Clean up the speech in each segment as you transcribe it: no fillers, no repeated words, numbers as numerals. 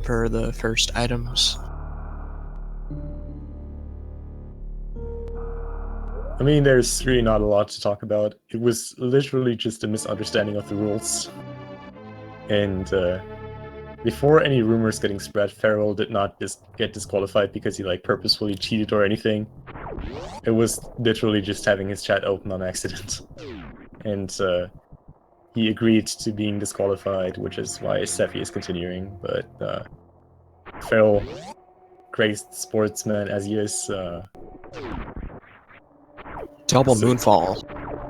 for the first items. I mean, there's really not a lot to talk about. It was literally just a misunderstanding of the rules. And before any rumors getting spread, Farrell did not get disqualified because he purposefully cheated or anything. It was literally just having his chat open on accident. And he agreed to being disqualified, which is why Seffi is continuing. But Farrell, great sportsman as he is, Double moonfall.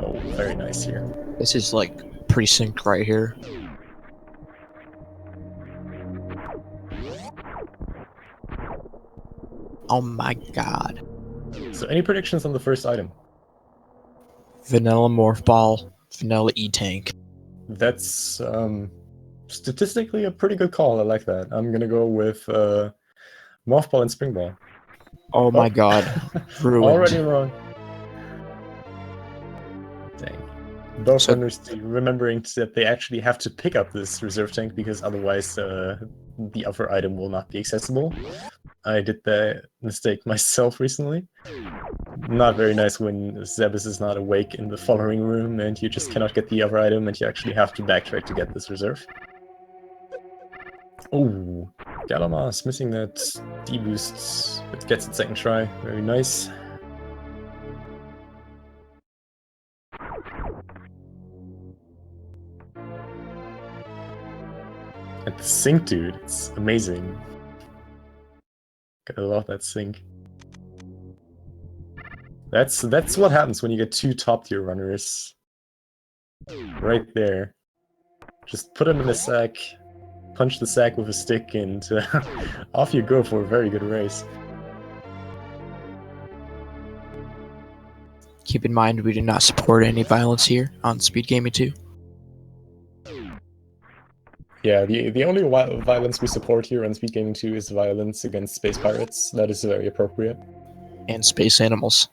Oh, very nice here. This is pretty synced right here. Oh my god. So any predictions on the first item? Vanilla Morph Ball, Vanilla E-Tank. That's statistically a pretty good call. I like that. I'm gonna go with Morph Ball and Spring Ball. Oh my god. Ruined. Already wrong. Dang. Both runners remembering that they actually have to pick up this reserve tank because otherwise the other item will not be accessible. I did that mistake myself recently. Not very nice when Zebus is not awake in the following room and you just cannot get the other item and you actually have to backtrack to get this reserve. Oh, galamoz missing that D-boost, but gets it second try. Very nice. And the sync, dude, it's amazing. Gotta love that sync. That's what happens when you get two top tier runners. Right there. Just put them in a sack, punch the sack with a stick, and off you go for a very good race. Keep in mind, we do not support any violence here on Speed Gaming 2. Yeah, the only violence we support here on Speed Gaming 2 is violence against space pirates. That is very appropriate. And space animals.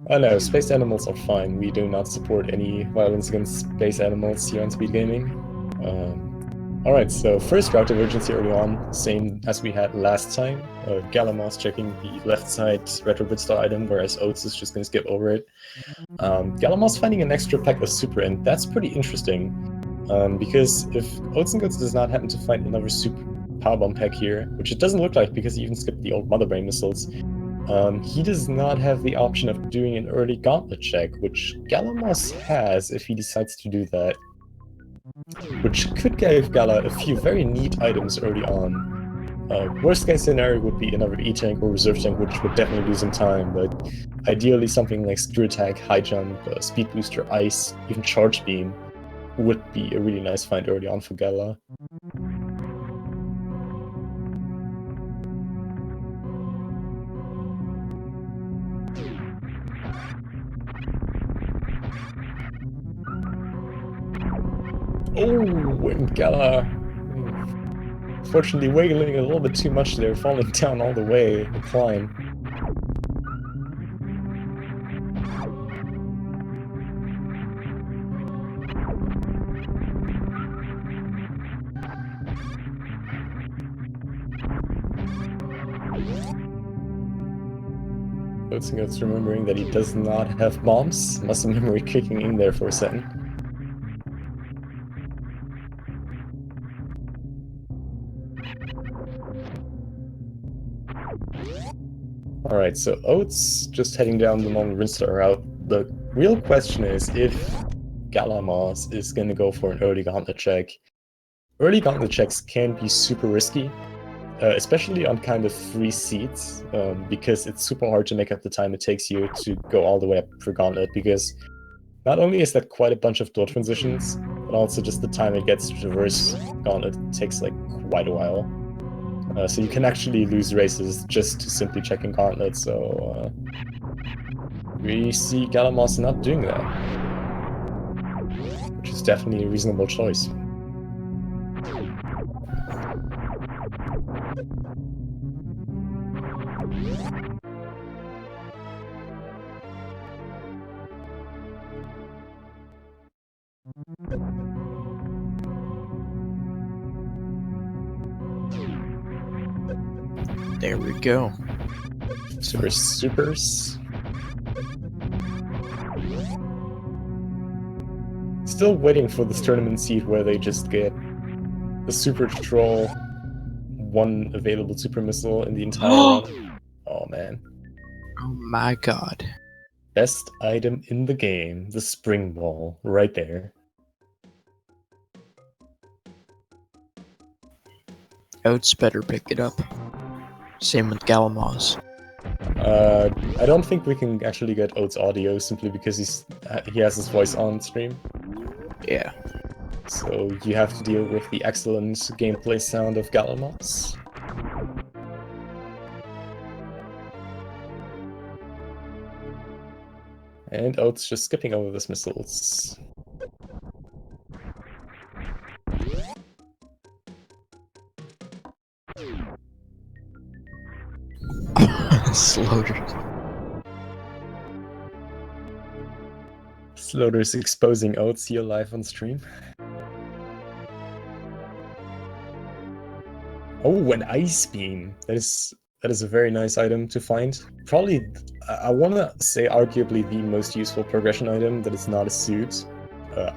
Oh no, space animals are fine. We do not support any violence against space animals here on Speed Gaming. Alright, so first route divergence early on, same as we had last time. Galamoz checking the left side retrobit star item, whereas Oats is just going to skip over it. Galamoz finding an extra pack of super, and that's pretty interesting. Because if oatsngoats does not happen to find another super powerbomb pack here, which it doesn't look like because he even skipped the old Mother Brain missiles, he does not have the option of doing an early gauntlet check, which galamoz has if he decides to do that. Which could give Gala a few very neat items early on. Worst case scenario would be another E-Tank or Reserve Tank, which would definitely lose him time, but ideally something like Screw Attack, High Jump, Speed Booster, Ice, even Charge Beam would be a really nice find early on for Gala. Oh, and Gala, fortunately wiggling a little bit too much there, falling down all the way in the climb. oatsngoats remembering that he does not have bombs. Muscle memory kicking in there for a second. Alright, so Oats just heading down the normal Rinstar route. The real question is if galamoz is going to go for an early gauntlet check. Early gauntlet checks can be super risky, especially on kind of free seats, because it's super hard to make up the time it takes you to go all the way up for gauntlet, because not only is that quite a bunch of door transitions, but also just the time it gets to traverse gauntlet takes quite a while. So you can actually lose races just to simply checking gauntlet, so we see galamoz not doing that, which is definitely a reasonable choice. There we go. Supers. Still waiting for this tournament seed where they just get the super troll, one available super missile in the entire run. Oh man. Oh my god. Best item in the game, the spring ball, right there. Oats better pick it up. Same with galamoz. I don't think we can actually get Oats audio simply because he has his voice on stream. Yeah. So you have to deal with the excellent gameplay sound of galamoz. And Oats just skipping over these missiles. Slaughter's exposing Oats here live on stream. Oh, an ice beam. That is a very nice item to find. Probably, I want to say arguably the most useful progression item that is not a suit.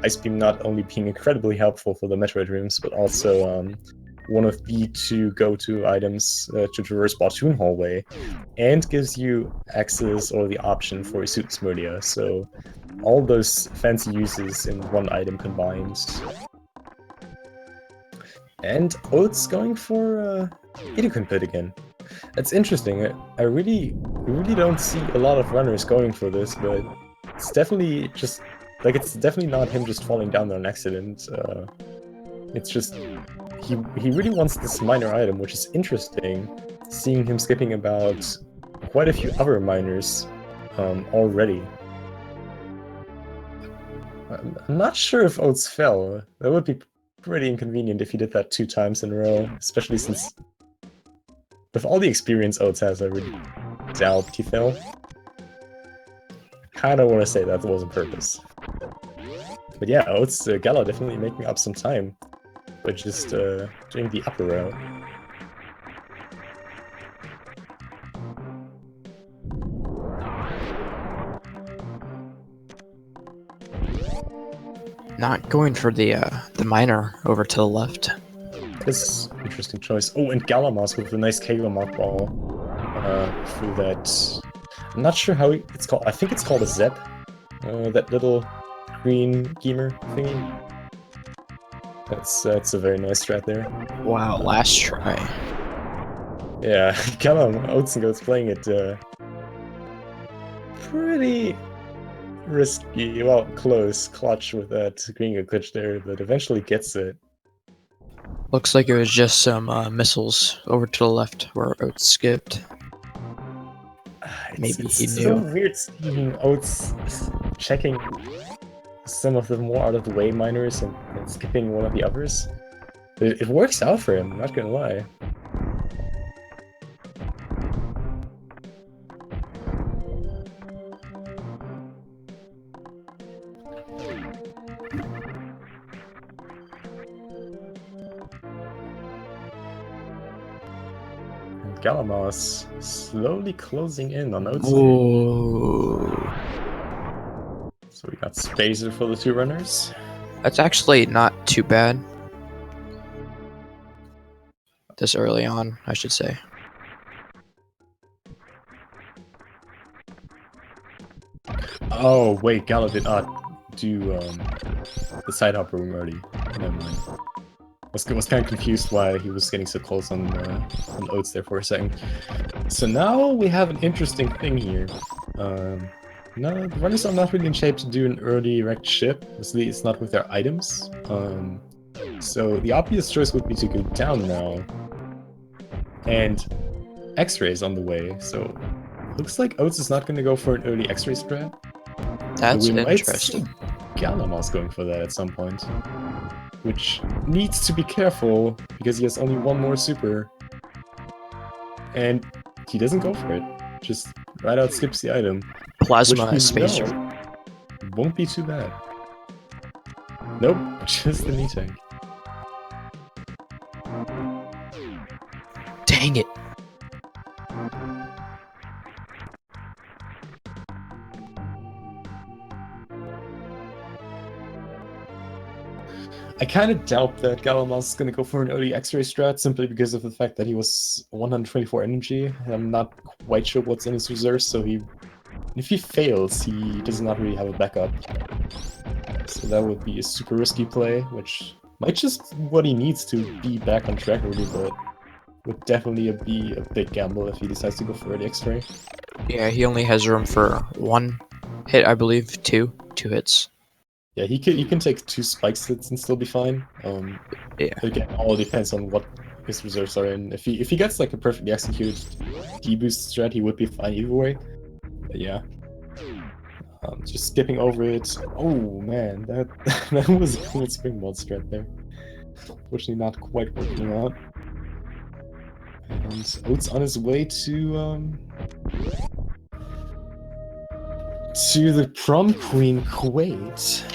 Ice beam not only being incredibly helpful for the Metroid rooms, but also one of the two go-to items to traverse Baltoon Hallway, and gives you access or the option for a suit Smurdia. So all those fancy uses in one item combined. And Oats going for Idokun Pit again. That's interesting. I really don't see a lot of runners going for this, but it's definitely just like it's definitely not him just falling down there on accident. It's just he really wants this minor item, which is interesting. Seeing him skipping about quite a few other minors already. I'm not sure if Oats fell. That would be pretty inconvenient if he did that 2 times in a row, especially since with all the experience Oats has, I really doubt he fell. I kinda want to say that was on purpose. But yeah, Oats, Gala definitely making up some time by just doing the upper row. Not going for the miner over to the left. This interesting choice. Oh, and galamoz with a nice Kagamok ball through that. I'm not sure how it's called. I think it's called a Zep. That little green gamer thingy. That's a very nice strat there. Wow, last try. Yeah, oatsngoats playing it pretty risky. Well, close clutch with that green glitch there, but eventually gets it. Looks like it was just some missiles over to the left where Oats skipped. Maybe he it's knew. so weird seeing Oats checking some of the more out of the way miners and skipping one of the others. It works out for him, I'm not gonna lie. And galamoz slowly closing in on Oats. Whoa. So we got Spacer for the 2 runners. That's actually not too bad. This early on, I should say. Oh wait, Gala did not do the side hopper room already. Never mind. I was kind of confused why he was getting so close on Oats there for a second. So now we have an interesting thing here. No, the runners are not really in shape to do an early wrecked ship. Obviously, it's not with their items. So the obvious choice would be to go down now. And X-Ray's on the way, so looks like Oats is not going to go for an early X-Ray strat. That's we interesting. Might see galamoz going for that at some point. Which needs to be careful, because he has only one more super. And he doesn't go for it. Just right out skips the item. Plasma spacer. Won't be too bad. Nope, just the knee tank. Dang it. I kind of doubt that galamoz is going to go for an early X-ray strat simply because of the fact that he was 124 energy. I'm not quite sure what's in his reserves, so if he fails, he does not really have a backup. So that would be a super risky play, which might just what he needs to be back on track really, but would definitely be a big gamble if he decides to go for the X-ray. Yeah, he only has room for 1 hit, I believe. 2 hits. Yeah, he can take 2 spikes hits and still be fine. Yeah. Again, all depends on what his reserves are in. If he gets like a perfectly executed D-boost strat, he would be fine either way. But yeah. Just skipping over it. Oh man, that that was a cool springboard strat there. Fortunately not quite working out. And Oats on his way to the prom queen Kuwait.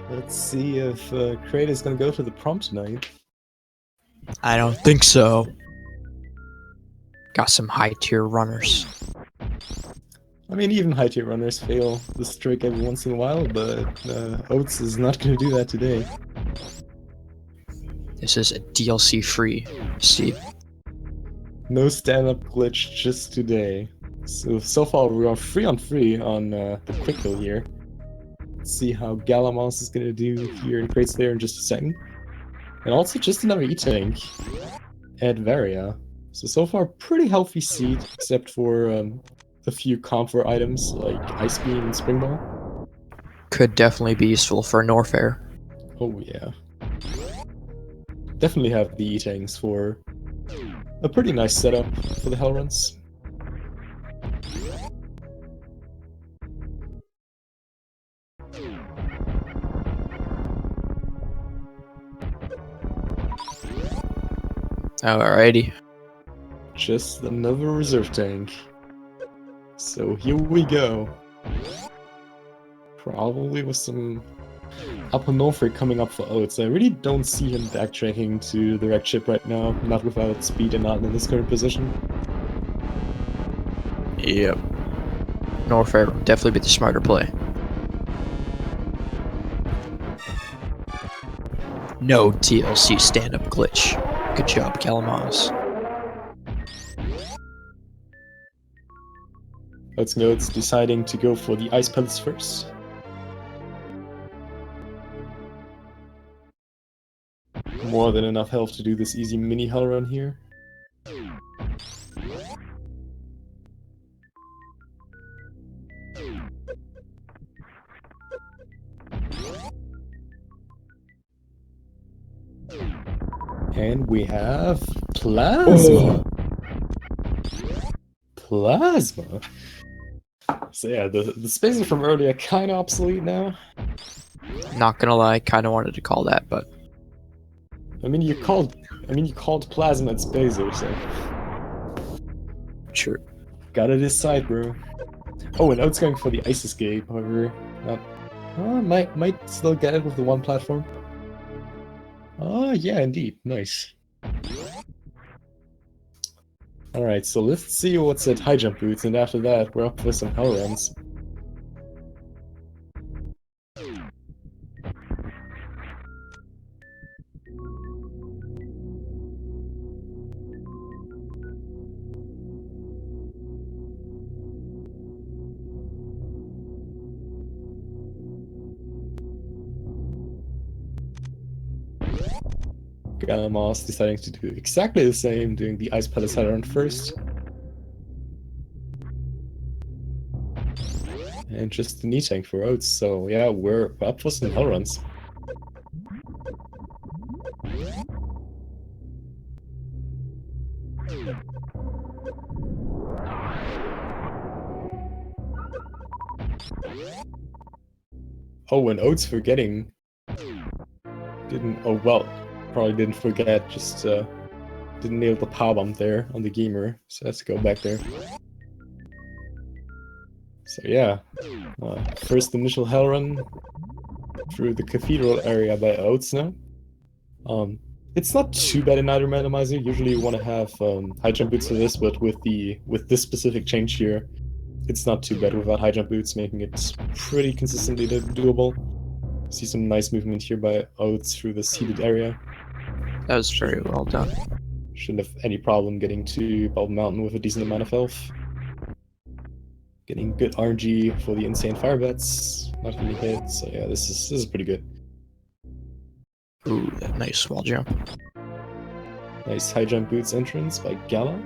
Let's see if Kraid is gonna go to the prom tonight. I don't think so. Got some high tier runners. I mean, even high tier runners fail this trick every once in a while, but Oats is not gonna do that today. This is a DLC free, Steve. No stand-up glitch just today. So far we are 3 on 3 on the quick kill here. Let's see how galamoz is gonna do here in Kraid's Lair in just a second. And also just another E-Tank at Varia. So far pretty healthy seed, except for a few comfort items like Ice Beam and Spring Ball. Could definitely be useful for Norfair. Oh yeah. Definitely have the E-Tanks for a pretty nice setup for the Hellruns. Alrighty. Just another reserve tank. So here we go. Probably with some Upper Norfolk coming up for Oats. I really don't see him backtracking to the wrecked ship right now, not without speed and not in this current position. Yep. Norfair would definitely be the smarter play. No TLC stand-up glitch. Good job, galamoz. oatsngoats deciding to go for the ice pellets first. More than enough health to do this easy mini hell run here. And we have Plasma. Plasma. So yeah, the spaces from earlier are kind of obsolete now. Not gonna lie, kind of wanted to call that, but I mean, you called Plasma at Spacer, so sure. gotta decide, bro. Oh, and Oat's going for the Ice Escape, however, not. Might still get it with the one platform. Oh yeah, indeed, nice. Alright, so let's see what's at high jump boots, and after that, we're up for some hell runs. galamoz deciding to do exactly the same, doing the Ice Palace run first. And just the knee tank for Oats, so yeah, we're up for some hell runs. Oh, and Oats forgetting. Probably didn't forget, just didn't nail the power bomb there on the gamer, so let's go back there. So yeah, first initial hell run through the cathedral area by Oats now. It's not too bad in either randomizer. Usually you want to have high jump boots for this, but with this specific change here, it's not too bad without high jump boots, making it pretty consistently doable. See some nice movement here by Oats through this heated area. That was very well done. Shouldn't have any problem getting to Bubble Mountain with a decent amount of health. Getting good RNG for the insane fire bets. Not getting hit, so yeah, this is pretty good. Ooh, that nice wall jump. Nice high jump boots entrance by Gala.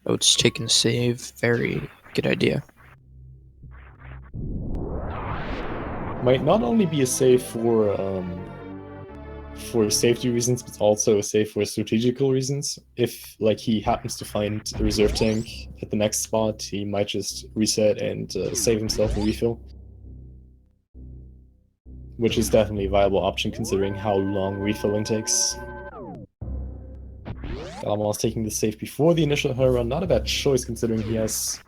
Oats taking save. Very good idea. Might not only be a save for safety reasons, but also a save for strategical reasons. If like he happens to find a reserve tank at the next spot, he might just reset and save himself and refill. Which is definitely a viable option considering how long refilling takes. Galamoz taking the save before the initial hell run, not a bad choice considering he has...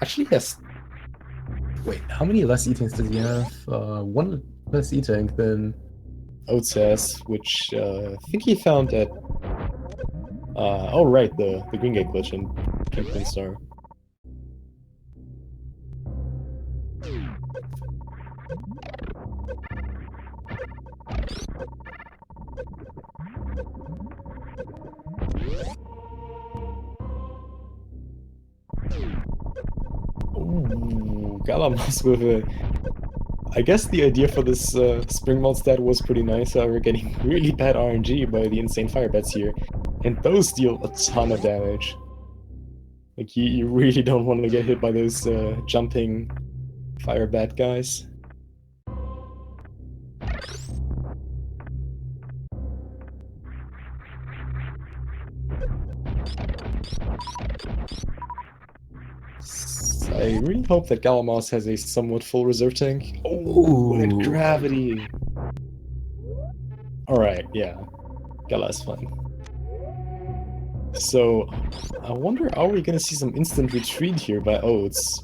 Actually he has... Wait, how many less E-tanks does he have? One less E-tank than Oats has, which I think he found at... oh right, the Green Gate glitch in Kingpin Star. Ooh, Galamoz with a... I guess the idea for this Spring Malt stat was pretty nice, we're getting really bad RNG by the insane fire bets here. And those deal a ton of damage. Like, you really don't want to get hit by those jumping fire bat guys. I really hope that Galamoz has a somewhat full reserve tank. Oh, and gravity! Alright, yeah. Gala's fine. So, I wonder, are we gonna see some instant retreat here by Oats?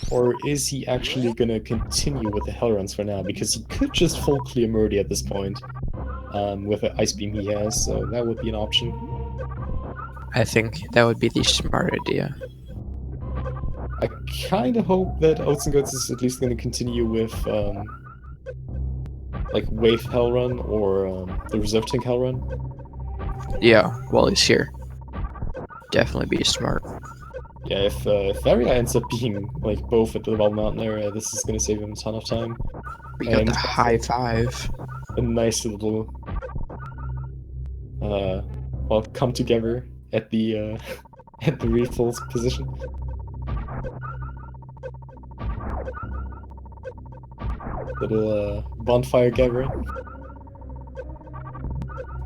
Or is he actually gonna continue with the hell runs for now? Because he could just full clear Murdy at this point. With the ice beam he has, so that would be an option. I think that would be the smart idea. I kinda hope that oatsngoats is at least gonna continue with, like, Wave Hell Run or the Reserve Tank Hell Run. Yeah, while he's here. Definitely be smart. Yeah, if area ends up being, like, both at the Bubble Mountain area, this is gonna save him a ton of time. We got the high five. A nice little, well, come together at the, at the refills position. Little bonfire gathering.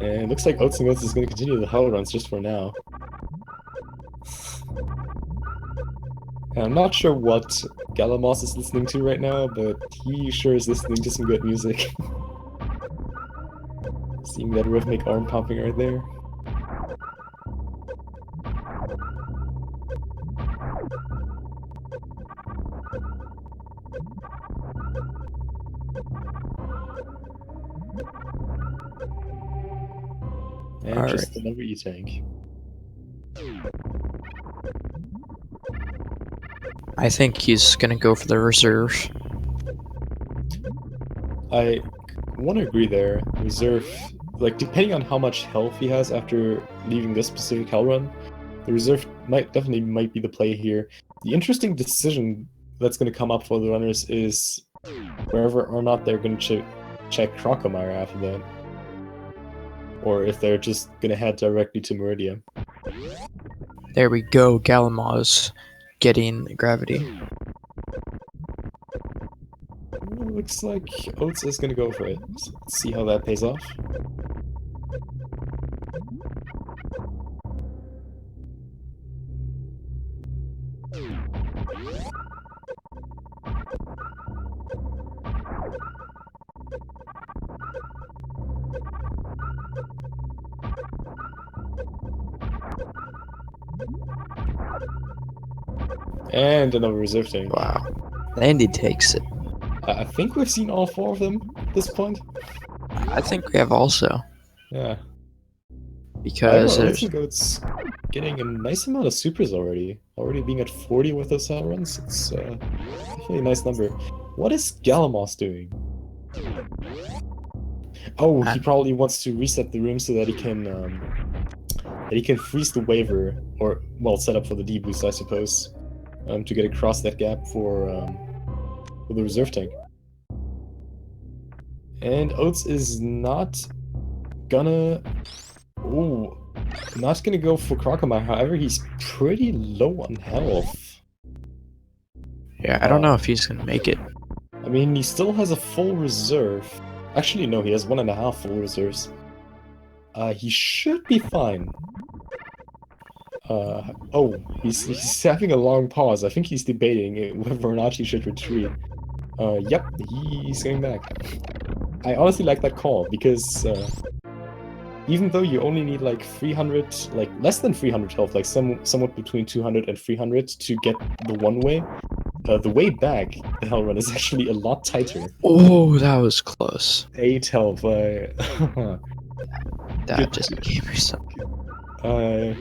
And it looks like oatsngoats is going to continue the hell runs just for now. And I'm not sure what Galamoz is listening to right now, but he sure is listening to some good music. Seeing that rhythmic arm pumping right there. And just another E-tank. I think he's gonna go for the reserve. I want to agree there. Reserve, like, depending on how much health he has after leaving this specific hell run, the reserve definitely might be the play here. The interesting decision that's going to come up for the runners is whether or not they're going to check Crocomire after that. Or if they're just going to head directly to Meridia. There we go, Galamoz getting gravity. Looks like Oats is going to go for it. So let's see how that pays off. And another reserve tank. Wow. Landy takes it. I think we've seen all four of them at this point. I think we have also. Yeah. because don't know, there's oatsngoats getting a nice amount of supers already. Already being at 40 with those hell runs. It's definitely a nice number. What is galamoz doing? Oh, he probably wants to reset the room so that he can freeze the waiver, or well, set up for the D boost, I suppose, to get across that gap for the reserve tank. And Oats is not gonna, not gonna go for Crocomire. However, he's pretty low on health. yeah, I don't know if he's gonna make it. I mean, he still has a full reserve. Actually, no, he has 1.5 full reserves. He should be fine. Oh, he's having a long pause. I think he's debating whether or not he should retreat. Yep, he's going back. I honestly like that call, because even though you only need like 300, like less than 300 health, like somewhat between 200 and 300 to get the one way, the way back, the hell run is actually a lot tighter. Oh, that was close. 8 health. That Good. just gave me something.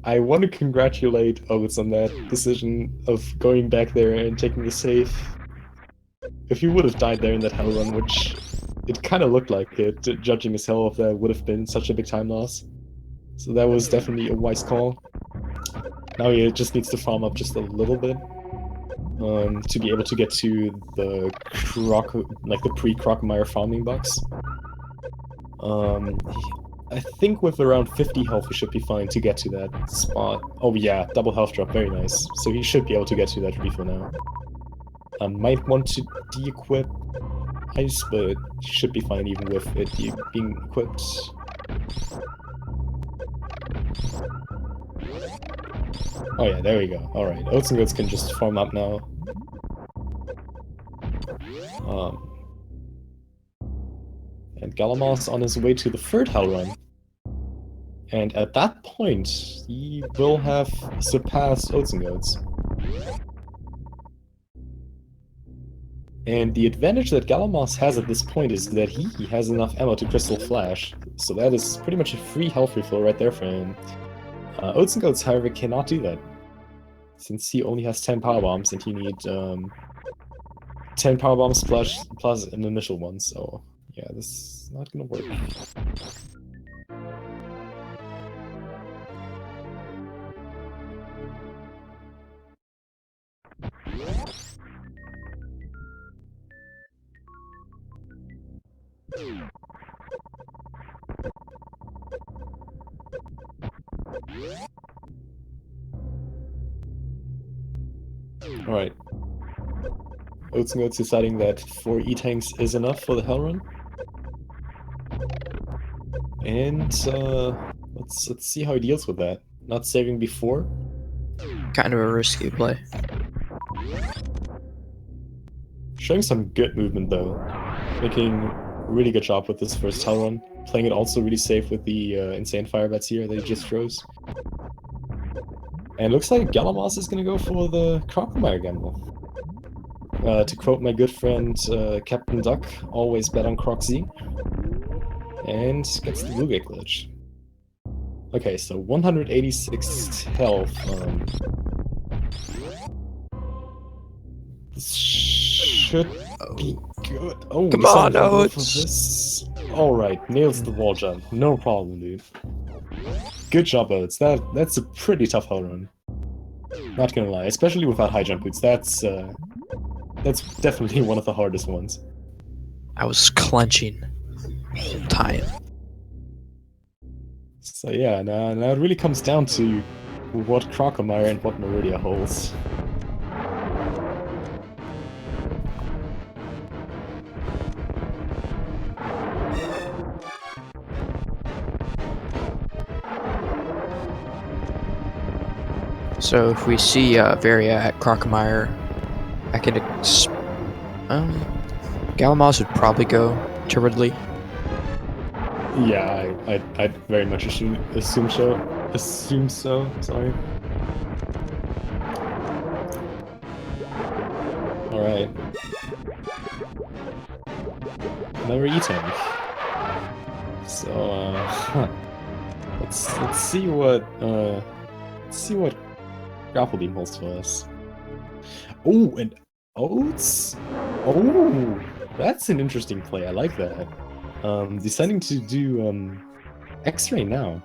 I want to congratulate Oats on that decision of going back there and taking the save. If he would have died there in that hell run, which it kind of looked like it, judging his health, that would have been such a big time loss. So that was definitely a wise call. Now he just needs to farm up just a little bit to be able to get to the the pre-Crocomire farming box. I think with around 50 health, we should be fine to get to that spot. Oh yeah, double health drop, very nice. So he should be able to get to that refill now. Might want to de-equip Ice, but should be fine even with it being equipped. Oh yeah, there we go. Alright, oatsngoats can just farm up now. And galamoz on his way to the third hell run. And at that point, he will have surpassed oatsngoats. And the advantage that galamoz has at this point is that he has enough ammo to Crystal Flash, so that is pretty much a free health refill right there for him. oatsngoats, however, cannot do that, since he only has 10 power bombs, and he needs 10 power bombs plus an initial one. So yeah, this is not gonna work. Alright. oatsngoats deciding that 4 E-tanks is enough for the hell run. And let's see how he deals with that. Not saving before. Kind of a risky play. Showing some good movement though. Making a really good job with this first hell run. Playing it also really safe with the insane fire bats here that he just throws. And looks like galamoz is gonna go for the Crocomire gamble. To quote my good friend Captain Duck, always bet on Croc Z. And gets the Blue Gate glitch. Okay, so 186 health. This should be good. Oh, Come on, Oats! Alright, nails the wall jump. No problem, dude. Good job, Oats. That's a pretty tough hell run. Not gonna lie, especially without high jump boots. That's definitely one of the hardest ones. I was clenching the whole time. So yeah, now it really comes down to what Crocomire and what Meridia holds. So if we see Varia at Crocomire, I can galamoz would probably go to Ridley. Yeah, I'd very much assume so. Sorry. All right. Another E-tank. So let's see what grapple beam holds for us. Oh, and oats. Oh, that's an interesting play. I like that. Deciding to do X-ray now.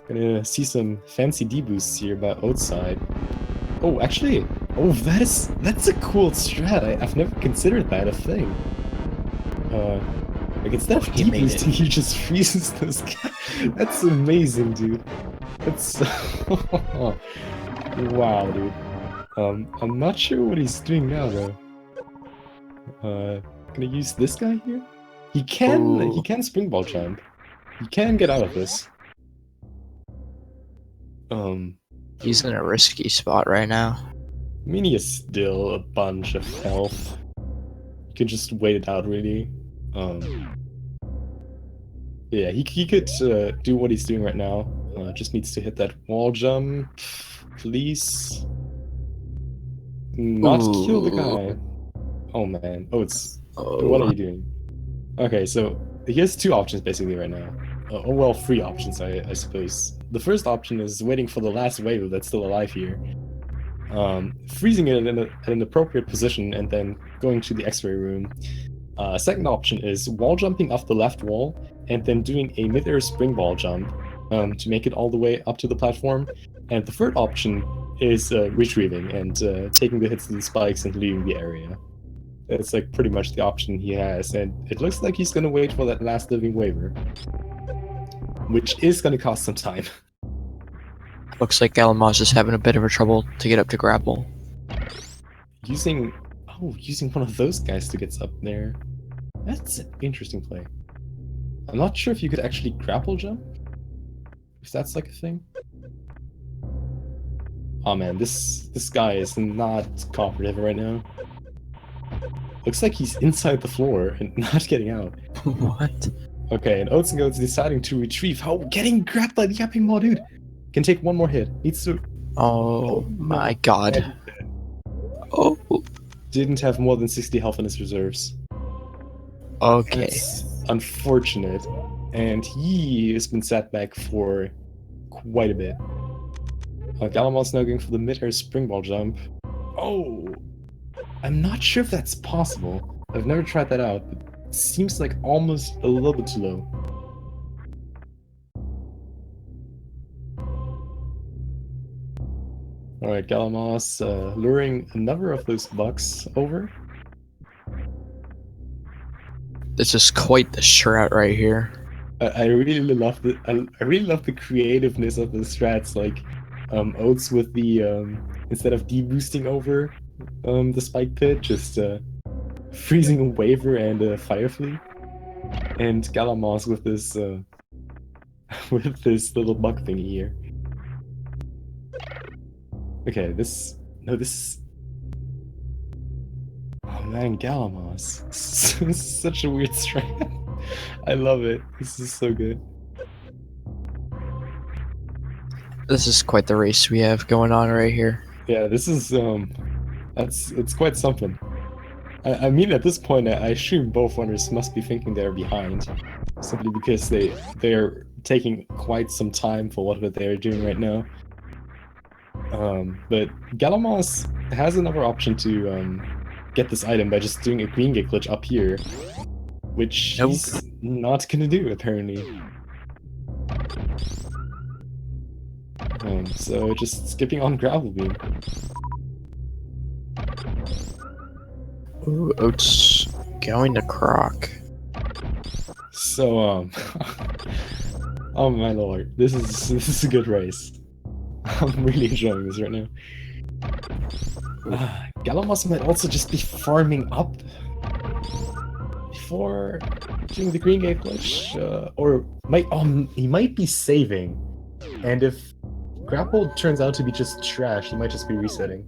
Gonna see some fancy deboosts here by oats side. Oh, actually, that's a cool strat. I've never considered that a thing. Like instead of deboosting, he just freezes those guys. That's amazing, dude. That's wow, dude. I'm not sure what he's doing now though. Gonna use this guy here. He can springball jump. He can get out of this. He's in a risky spot right now. I mean, he has still a bunch of health. You can just wait it out, really. Yeah, he could do what he's doing right now. Just needs to hit that wall jump, please. Not kill the guy. Oh man, what are you doing? Okay, so he has two options basically right now. Well, three options, I suppose. The first option is waiting for the last wave that's still alive here. Freezing it in an appropriate position and then going to the X-ray room. Second option is wall jumping off the left wall and then doing a mid-air springball jump to make it all the way up to the platform. And the third option is retrieving and taking the hits to the spikes and leaving the area. That's like pretty much the option he has, and it looks like he's gonna wait for that last living waiver, which is gonna cost some time. Looks like galamoz is having a bit of a trouble to get up to grapple. Using one of those guys to get up there. That's an interesting play. I'm not sure if you could actually grapple jump, if that's like a thing. Oh man, this guy is not cooperative right now. Looks like he's inside the floor and not getting out. What? Okay, and oatsngoats deciding to retrieve. How getting grabbed by the yapping maw dude. Can take one more hit. Needs to. Oh my god. Oh. Didn't have more than 60 health in his reserves. Okay. That's unfortunate. And he has been set back for quite a bit. Galamoz now going for the mid-air springball jump. Oh! I'm not sure if that's possible. I've never tried that out, but it seems like almost a little bit too low. Alright, galamoz luring another of those bucks over. This is quite the strat right here. I really love the creativeness of the strats, like oats with the instead of deboosting over the spike pit, just freezing a waiver and a fire flea, and galamoz with this with this little bug thingy here. Okay, this oh man, galamoz. This is such a weird strat. I love it. This is so good. This is quite the race we have going on right here. Yeah, this is it's quite something. I mean, at this point, I assume both runners must be thinking they're behind, simply because they're taking quite some time for what they're doing right now. But galamoz has another option to get this item by just doing a green gate glitch up here, which he's not gonna do apparently. So just skipping on gravel beam. Ooh, oats going to croc. So oh my lord, this is a good race. I'm really enjoying this right now. Galamoz might also just be farming up before doing the green gate glitch, or he might be saving, and if grapple turns out to be just trash, he might just be resetting.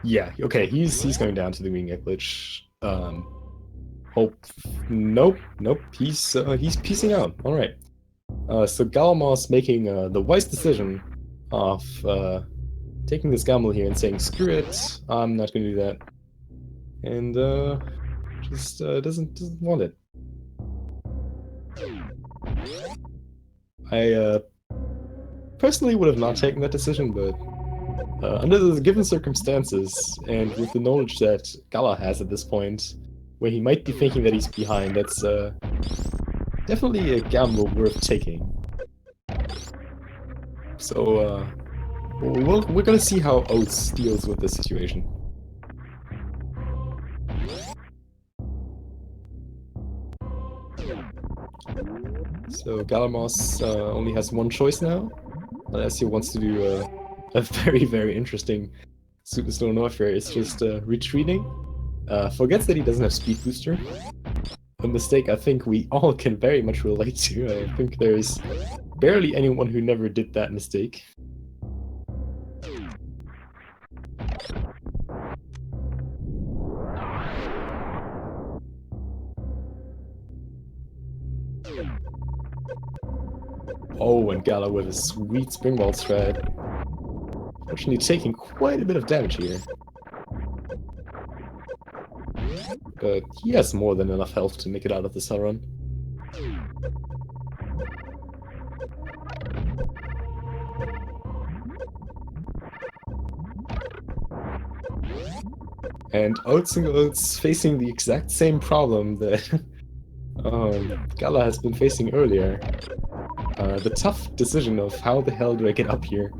Yeah, okay, he's going down to the green gate glitch. Nope, he's piecing out. All right. So galamoz making the wise decision of taking this gamble here and saying, screw it, I'm not gonna do that. and just doesn't want it. I personally would have not taken that decision, but under the given circumstances, and with the knowledge that Gala has at this point, where he might be thinking that he's behind, that's definitely a gamble worth taking. So we're gonna see how Oats deals with this situation. So galamoz only has one choice now, unless he wants to do a very, very interesting Superstone Warfare. It's just retreating. Forgets that he doesn't have Speed Booster. A mistake I think we all can very much relate to. I think there's barely anyone who never did that mistake. Oh, and Gala with a sweet Springball strat. Fortunately taking quite a bit of damage here. But he has more than enough health to make it out of this run. And oatsngoats facing the exact same problem that Gala has been facing earlier. The tough decision of how the hell do I get up here?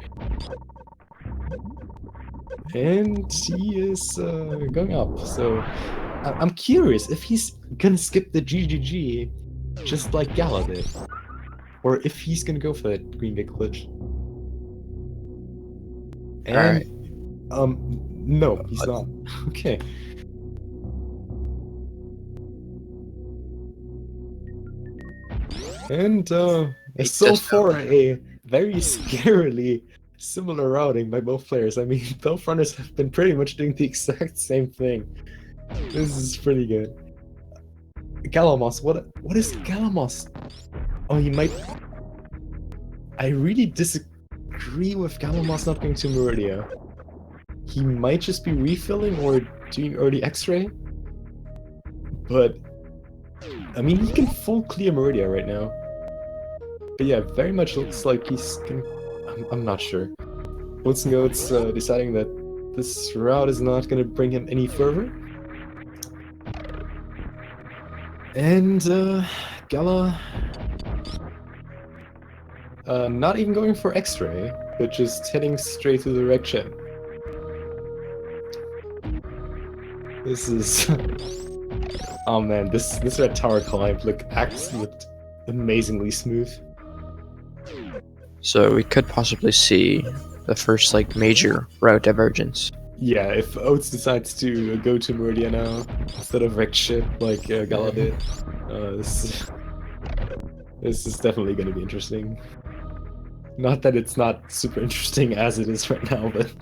And he is going up, so I'm curious if he's gonna skip the GGG just like Gala did. Or if he's gonna go for that Green Gate glitch. And no, he's not. Okay. And so far a very scarily similar routing by both players. I mean, both runners have been pretty much doing the exact same thing. This is pretty good. Galamoz, what is Galamoz? Oh, he might... I really disagree with Galamoz not going to Meridia. He might just be refilling or doing early X-ray. But, I mean, he can full clear Meridia right now. But yeah, very much looks like he's gonna... I'm not sure. oatsngoats deciding that this route is not gonna bring him any further. And Gala not even going for X-ray, but just heading straight to the wreck shed. This is oh man, this red tower climb looked amazingly smooth. So we could possibly see the first like major route divergence. Yeah, if Oats decides to go to Meridia now instead of wreck ship like Gala did, this is definitely going to be interesting. Not that it's not super interesting as it is right now, but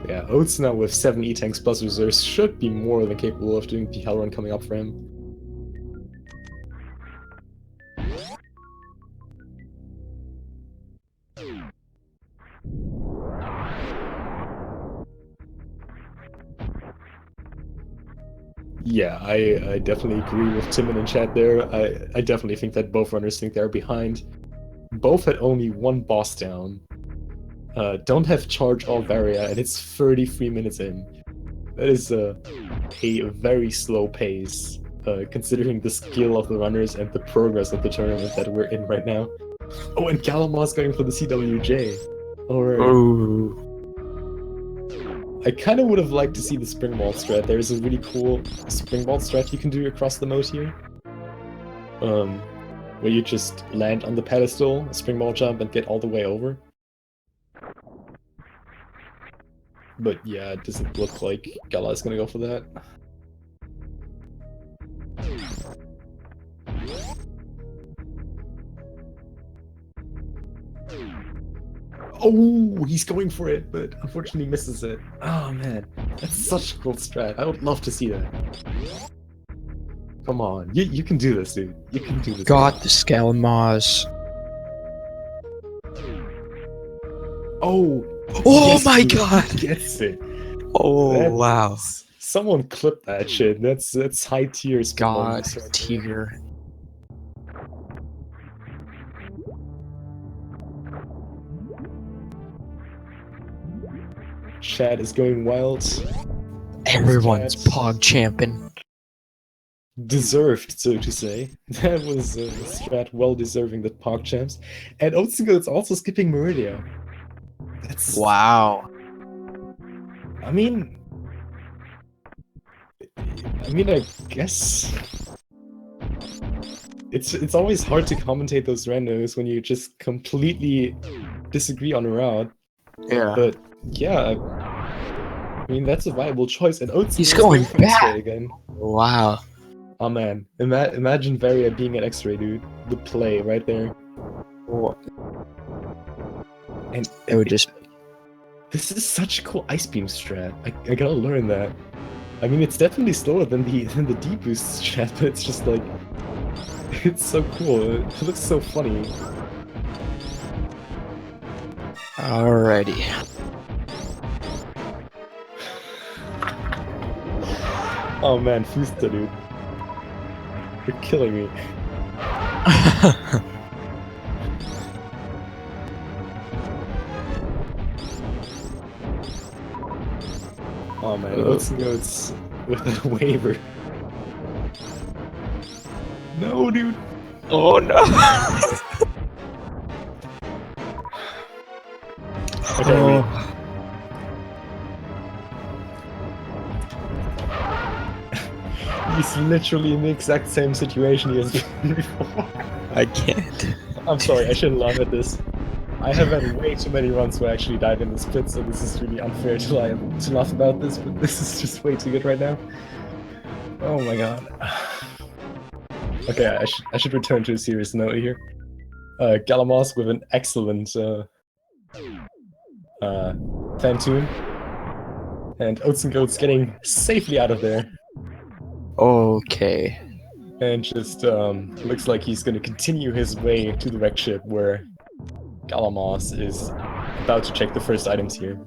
yeah, Oats now with 7 E-tanks plus reserves should be more than capable of doing the hell run coming up for him. Yeah, I definitely agree with Timon in chat there. I definitely think that both runners think they're behind. Both had only one boss down. Don't have charge or barrier, and it's 33 minutes in. That is a very slow pace, considering the skill of the runners and the progress of the tournament that we're in right now. Oh, and galamoz going for the CWJ. Or... Oh. I kind of would have liked to see the Springball strat. There's a really cool Springball strat you can do across the moat here. Where you just land on the pedestal, Springball jump, and get all the way over. But yeah, it doesn't look like Gala is gonna go for that. Oh, he's going for it, but unfortunately misses it. Oh man, that's such a cool strat. I would love to see that. Come on, you can do this, dude. You can do this. Got the galamoz. Oh, Oh Yes, my dude, he god! gets it. Oh wow. Someone clip that shit. That's high tier spin God bonus right there. tier. Chat is going wild. Everyone's Chat. pog champing. Deserved, so to say. That was Strat well deserving that Pog champs. And oatsngoats also skipping Meridia. That's. Wow. I mean, I guess it's always hard to commentate those randos when you just completely disagree on a route. Yeah. But yeah, I mean that's a viable choice. And He's oatsngoats going for X-ray back. again. Wow. Oh man, imagine Varia being at X-ray, dude. The play right there. And It would just. this is such a cool ice beam strat. I gotta learn that. I mean, it's definitely slower than the D boost strat, but it's just like it's so cool. It looks so funny. Alrighty. Oh man, Fusta, dude, you're killing me. Oh man, oatsngoats with a waiver. No, dude. Oh no. Okay, he's literally in the exact same situation he has been before. I can't. I'm sorry, I shouldn't laugh at this. I have had way too many runs where I actually died in the split, so this is really unfair to laugh about this, but this is just way too good right now. Oh my god. Okay, I should return to a serious note here. Galamoz with an excellent Phantoon. And oatsngoats getting safely out of there. Okay. And just looks like he's gonna continue his way to the wreck ship where galamoz is about to check the first items here.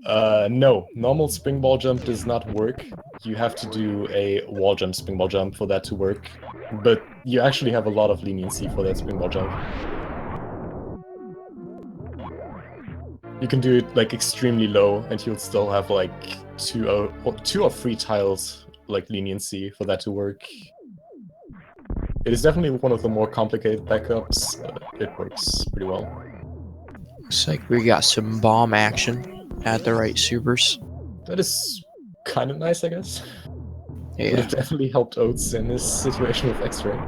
No. Normal spring ball jump does not work. You have to do a wall jump spring ball jump for that to work. But you actually have a lot of leniency for that spring ball jump. You can do it like extremely low and you'll still have like two or three tiles like leniency for that to work. It is definitely one of the more complicated backups. It works pretty well. Looks like we got some bomb action at the right supers. That is kind of nice, I guess. Would Yeah. have definitely helped Oats in this situation with X-Ray.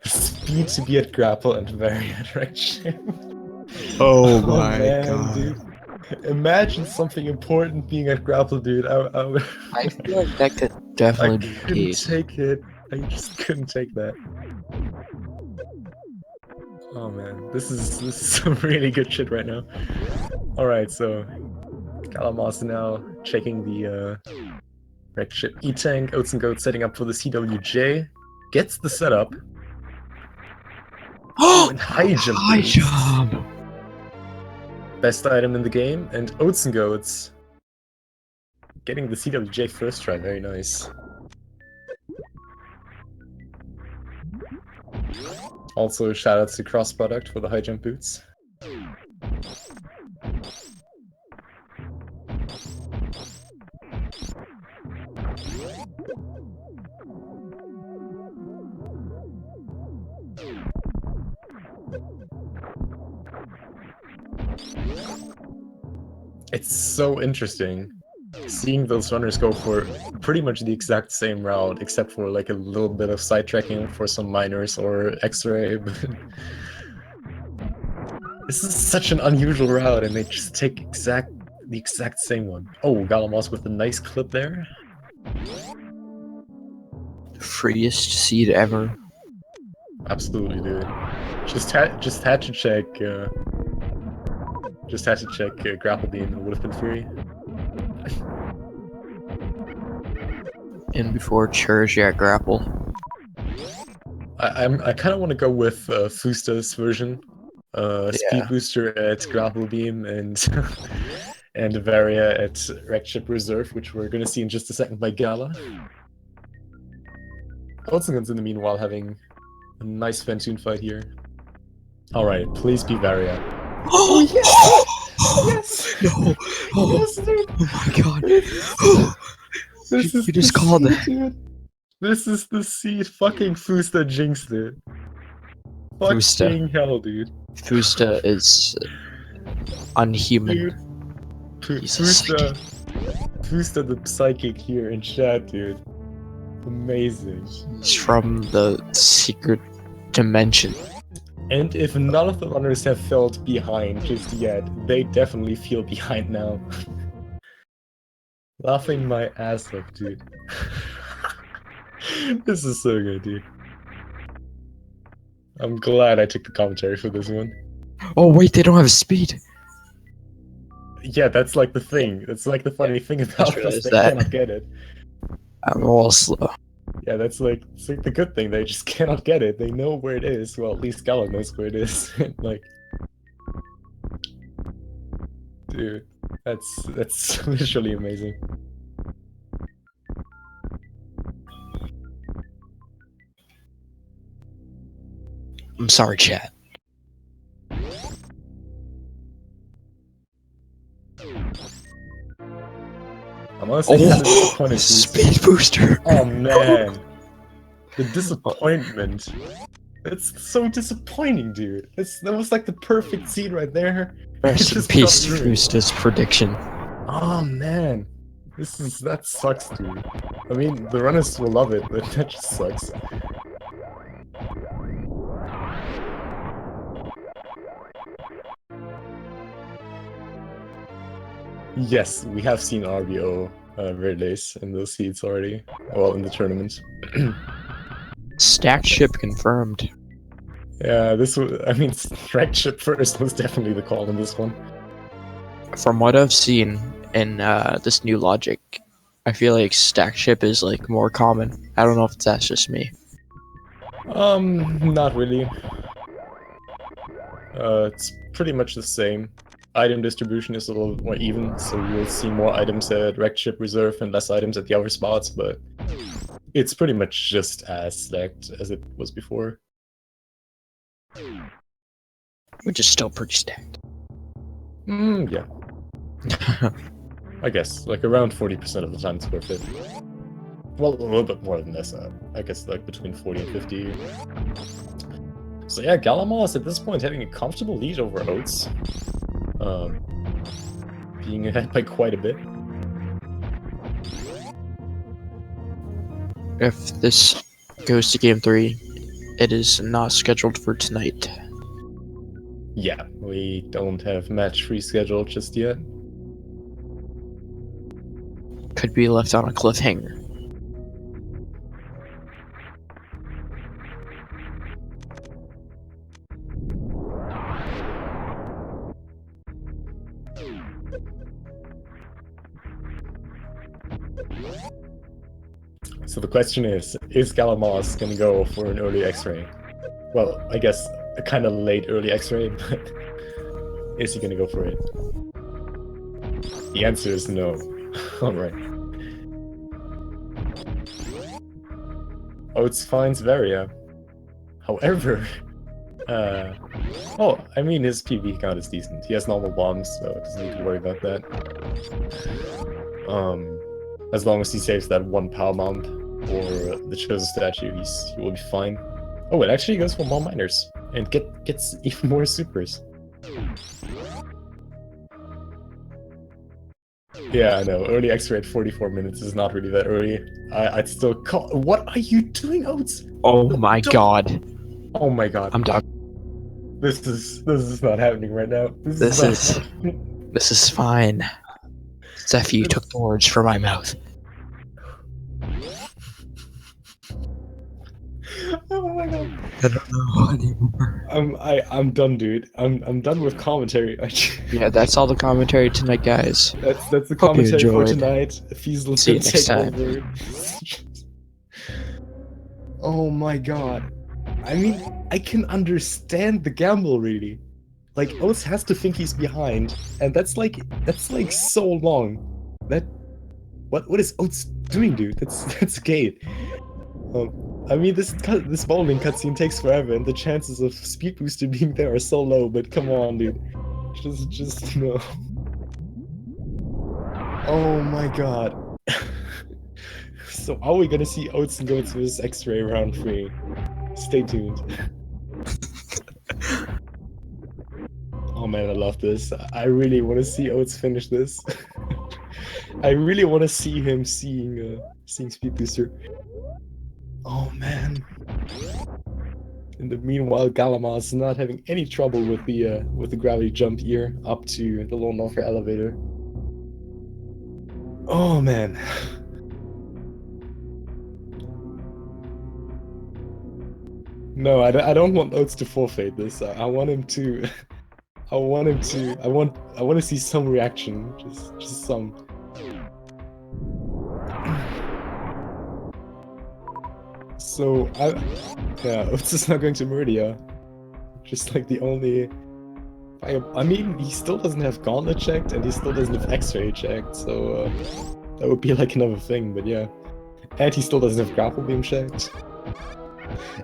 Speed to be at grapple and very at right ship. Oh my god, dude. Imagine something important being at grapple, dude. I feel like that could definitely be the couldn't case. take it. I just couldn't take that. Oh man, this is some really good shit right now. Alright, so galamoz now checking the wreck ship E-Tank, oatsngoats setting up for the CWJ. Gets the setup. Oh, and high jump. High jump. Best item in the game, and oatsngoats getting the CWJ first try. Very nice. Also, shoutouts to Cross Product for the high jump boots. It's so interesting seeing those runners go for pretty much the exact same route, except for like a little bit of sidetracking for some minors or X-ray. This is such an unusual route, and they just take the exact same one. Oh, galamoz with a nice clip there. Freest seed ever. Absolutely, dude. Just had to check. Just had to check grapple beam. It would have been free. in before charge at grapple. I kind of want to go with Fusta's version. Speed booster at grapple beam and and Varia at wrecked ship reserve, which we're gonna see in just a second by Gala. Oatsngoats in the meanwhile having a nice Fantoon fight here. Alright, please be Varia. Oh yes! Yes! No! Oh, Yes, dude! oh my god! This is You just the called seed, it. dude. This is the seed. Fucking Fusta jinxed it. Fusta. Fucking hell, dude. Fusta is unhuman. Dude. He's a psychic. Fusta the psychic here in chat, dude. Amazing. He's from the secret dimension. And if none of the runners have felt behind just yet, they definitely feel behind now. Laughing my ass off, dude. This is so good, dude. I'm glad I took the commentary for this one. Oh wait, they don't have speed. Yeah, that's like the thing. That's like the funny thing about this. They that. cannot get it. I'm all slow. Yeah, it's like the good thing. They just cannot get it. They know where it is. Well, at least Gala knows where it is. Like, dude, that's literally amazing. I'm sorry, chat. I'm honestly kind of disappointed. Speed booster. Oh man, the disappointment. It's so disappointing, dude. That was like the perfect seed right there. Rest in peace, Fusta's prediction. Oh man, that sucks, dude. I mean, the runners will love it, but that just sucks. Yes, we have seen RBO Verdes in those seeds already. Well, in the tournament. Stacked ship confirmed. Yeah, this was. I mean, wrecked ship first was definitely the call in this one. From what I've seen in this new logic, I feel like stacked ship is like more common. I don't know if that's just me. Not really. It's pretty much the same. Item distribution is a little more even, so you'll see more items at wrecked ship reserve and less items at the other spots, but it's pretty much just as stacked as it was before. Which is still pretty stacked. Yeah. I guess, like around 40% of the time it's worth it. Well, a little bit more than this, I guess like between 40 and 50. So yeah, galamoz at this point having a comfortable lead over Oats. Being ahead by quite a bit. If this goes to game 3, it is not scheduled for tonight. Yeah, we don't have match free schedule just yet. Could be left on a cliffhanger. So the question is galamoz gonna go for an early X-ray? Well, I guess a kind of late early X-ray, but is he gonna go for it? The answer is no. Alright. Oats finds Varia. However, oh, I mean his PvP count is decent. He has normal bombs, so doesn't need to worry about that. As long as he saves that one power mount or the chosen statue, he will be fine. Oh, it actually goes for more miners and gets even more supers. Yeah, I know. Early X-ray at 44 minutes is not really that early. I'd still call. What are you doing, Oats? Oh my god. Oh my god. I'm done. This is not happening right now. This is fine. Zephy, you took the words from my mouth. Oh my my god. I don't know anymore. I'm done, dude. I'm done with commentary. Yeah, that's all the commentary tonight, guys. That's the Hope you commentary for enjoyed. tonight. Fiesel's See you gonna next take time. over. Oh my god. I mean, I can understand the gamble really. Like Oates has to think he's behind, and that's like so long. What is Oates doing, dude? That's gay. I mean, this bowling cutscene takes forever, and the chances of Speed Booster being there are so low. But come on, dude, just no. Oh my god. So are we gonna see Oats and Goats vs X-Ray round 3? Stay tuned. Oh man, I love this. I really want to see Oats finish this. I really want to see him seeing Speed Booster. Oh man. In the meanwhile, galamoz is not having any trouble with the gravity jump here up to the Lone Wolfer elevator. Oh man. No, I don't want Oats to forfeit this. I want him to. I want to see some reaction, just some. So yeah, Oats is not going to Meridia. Just like the only. I mean, he still doesn't have Gauntlet checked, and he still doesn't have X-Ray checked, so that would be like another thing. But yeah, and he still doesn't have Grapple Beam checked.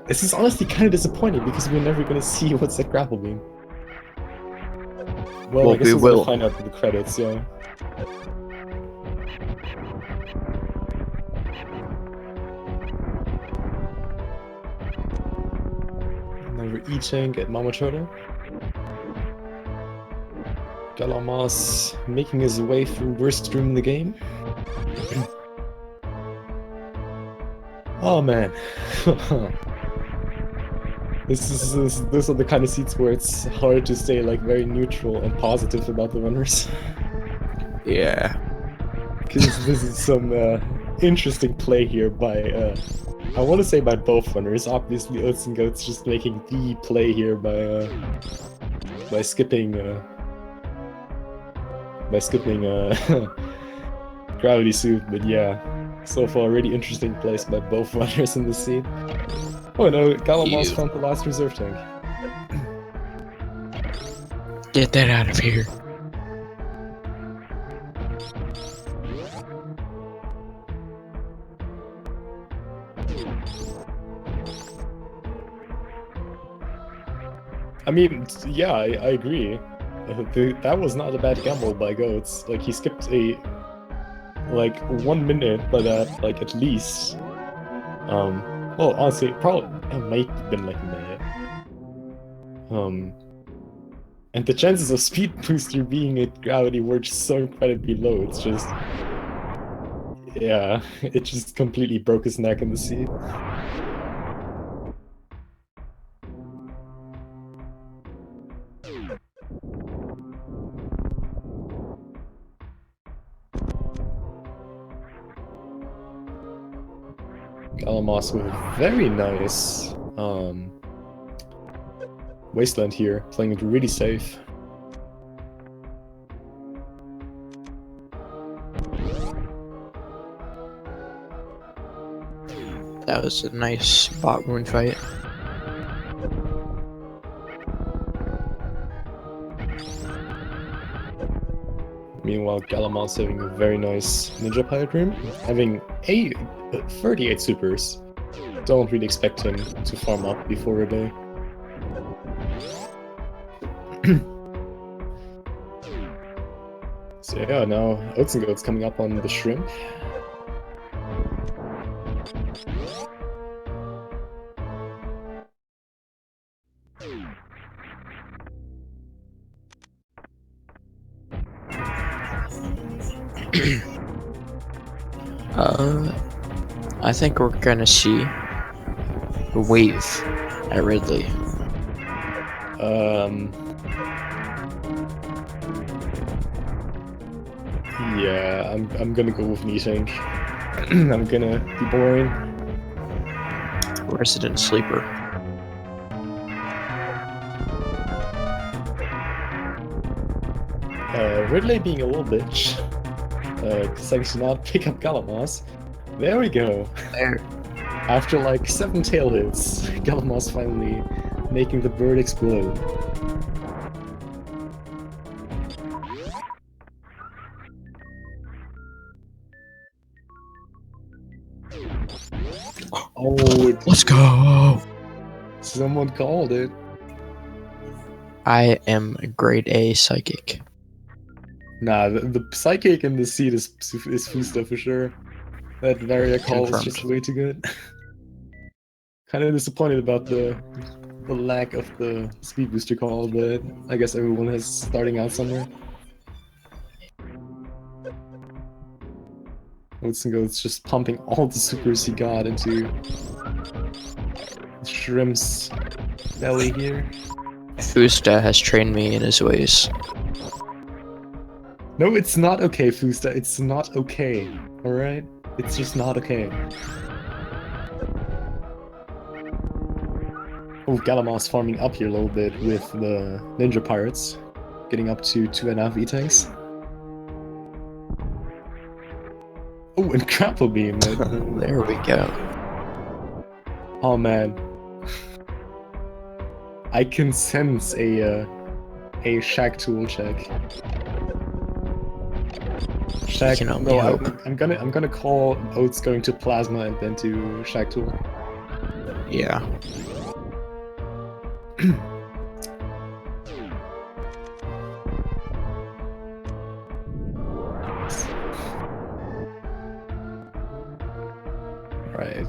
This is honestly kind of disappointing because we're never gonna see what's that Grapple Beam. Well, I guess we we're will. gonna find out in the credits, yeah. Now we're eating at Mama Turtle. galamoz making his way through worst room in the game. Oh man. Those are the kind of seats where it's hard to stay like very neutral and positive about the runners. Yeah. Because this is some interesting play here by I want to say by both runners. Obviously, Oats and Goats just making the play here by skipping Gravity Suit. But yeah, so far really interesting plays by both runners in the scene. Oh no, galamoz found the last reserve tank. Get that out of here. I mean, yeah, I agree. That was not a bad gamble by Goats. Like, he skipped a... like, 1 minute by that, like, at least. Well, honestly, it might have been like a minute. And the chances of Speed Booster being at Gravity were just so incredibly low, it's just... yeah, it just completely broke his neck in the seat. galamoz with a very nice Wasteland here, playing it really safe. That was a nice bot moon fight. Meanwhile, galamoz having a very nice Ninja Pilot room, having 38 supers. Don't really expect him to farm up before relay. So yeah, now Oats and Goats coming up on the shrimp. I think we're gonna see a wave at Ridley. Yeah, I'm gonna go with Meeting. I'm gonna be boring. Resident Sleeper. Ridley being a little bitch. Deciding to not pick up galamoz. There we go. There. After like 7 tail hits, galamoz finally making the bird explode. Oh, Let's go! Someone called it. I am a grade A psychic. Nah, the psychic in the seed is Fusta for sure. That Varia call is just way too good. Kind of disappointed about the lack of the speed booster call, but I guess everyone is starting out somewhere. Oatsngoats just pumping all the supers he got into Shrimp's belly here. Fusta has trained me in his ways. No, it's not okay, Fusta. It's not okay. Alright? It's just not okay. Oh, galamoz farming up here a little bit with the Ninja Pirates. Getting up to 2.5 E-tanks. Oh, and Grapple Beam. There we go. Oh man. I can sense a Shack tool check. Shack, no, I'm gonna call Oats going to Plasma and then to Shack tool. Yeah. Right,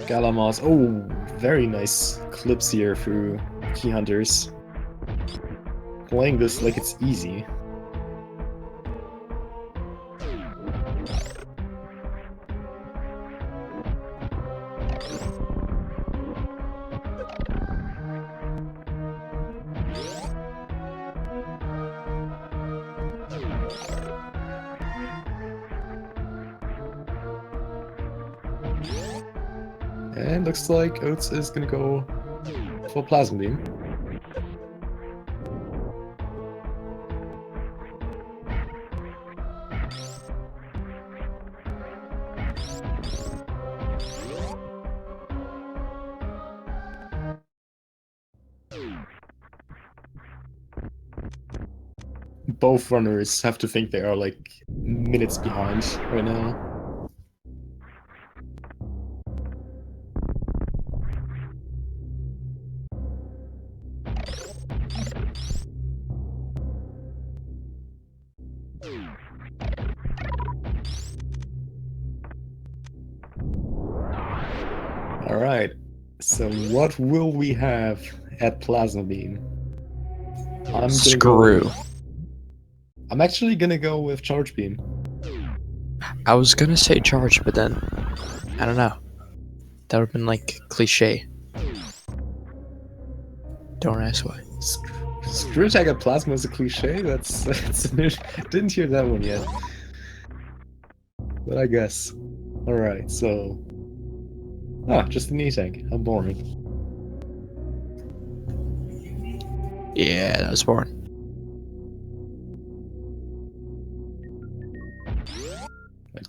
galamoz. Oh, very nice clips here through Key Hunters. Playing this like it's easy. And looks like Oats is gonna go for Plasma Beam. Both runners have to think they are like minutes behind right now. Alright, so what will we have at Plasma Beam? I'm actually gonna go with Charge Beam. I was gonna say charge, but then I don't know. That would have been like cliche. Don't ask why. Screw Attack at Plasma is a cliche? That's didn't hear that one yet. But I guess. Alright, so... Ah, just an E-tank. How boring. Yeah, that was boring.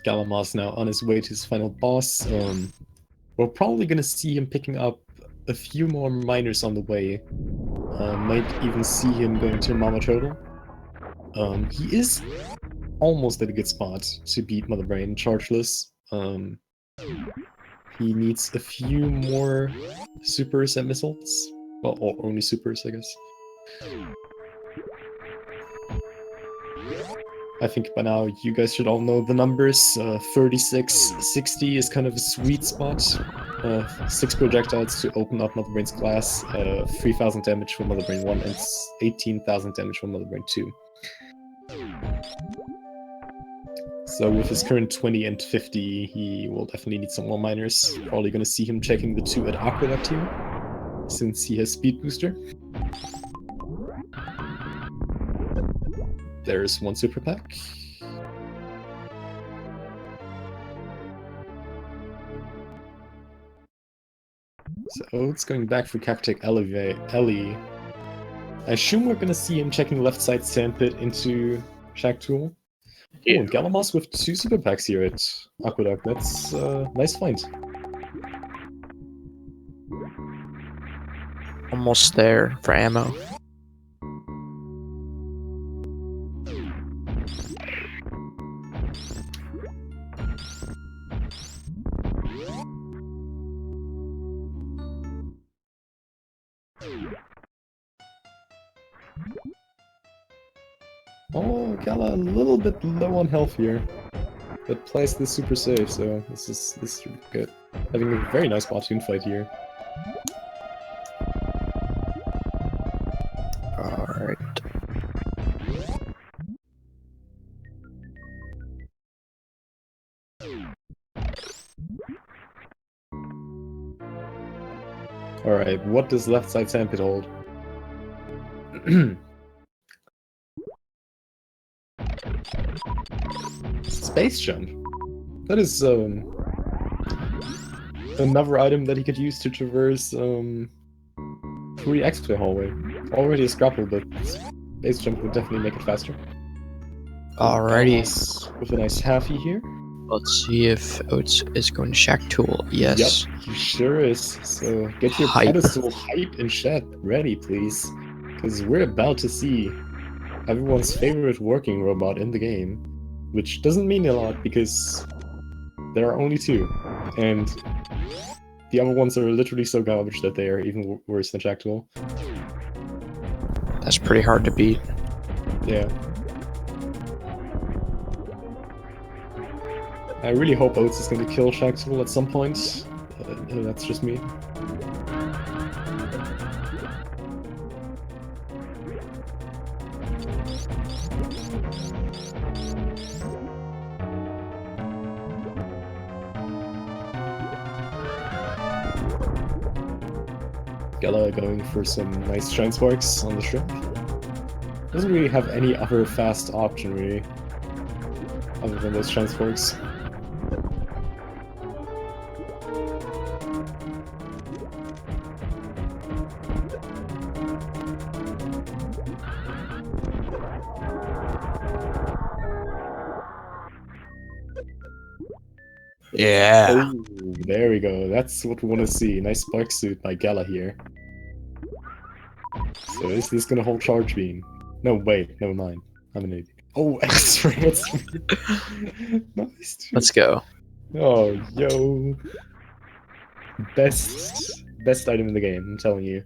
Galamoz now on his way to his final boss. We're probably gonna see him picking up a few more miners on the way. Might even see him going to Mama Turtle. He is almost at a good spot to beat Mother Brain chargeless. He needs a few more supers and missiles. Well, or only supers, I guess. I think by now you guys should all know the numbers. 3660 is kind of a sweet spot. 6 projectiles to open up Mother Brain's glass, 3000 damage for Mother Brain 1, and 18,000 damage for Mother Brain 2. So with his current 20 and 50, he will definitely need some more miners. Probably gonna see him checking the 2 at Aqueduct here, since he has Speed Booster. There's one super pack. So it's going back for Cactic Ellie. I assume we're gonna see him checking left side sandpit into Shack Tool. Yeah. Oh, and Galamoz with 2 super packs here at Aqueduct. That's nice find. Almost there for ammo. Oh, Gala a little bit low on health here, but plays this super safe, so this is really good. Having a very nice Batoon fight here. Alright. Alright, what does left side sandpit hold? Space jump. That is another item that he could use to traverse through the X-Play hallway. Already a scrapple, but space jump would definitely make it faster. Alrighty. Galamoz with a nice halfie here. Let's see if Oats is going to Shack Tool. Yes. Yep, he sure is. So get your Hype. pedestal hype and chat ready, please. Because we're about to see everyone's favorite working robot in the game. Which doesn't mean a lot because there are only 2. And the other ones are literally so garbage that they are even worse than Shack Tool. That's pretty hard to beat. Yeah. I really hope Oats is going to kill Shack Tool at some point. That's just me. Gala going for some nice transparks on the ship. Doesn't really have any other fast option really, other than those transparks. Yeah. Oh, there we go. That's what we want to see. Nice spark suit by Gala here. So is this gonna hold charge beam? No, wait, never mind. I'm an idiot. Oh, X-ray, nice. Dude. Let's go. Oh, yo. Best item in the game, I'm telling you.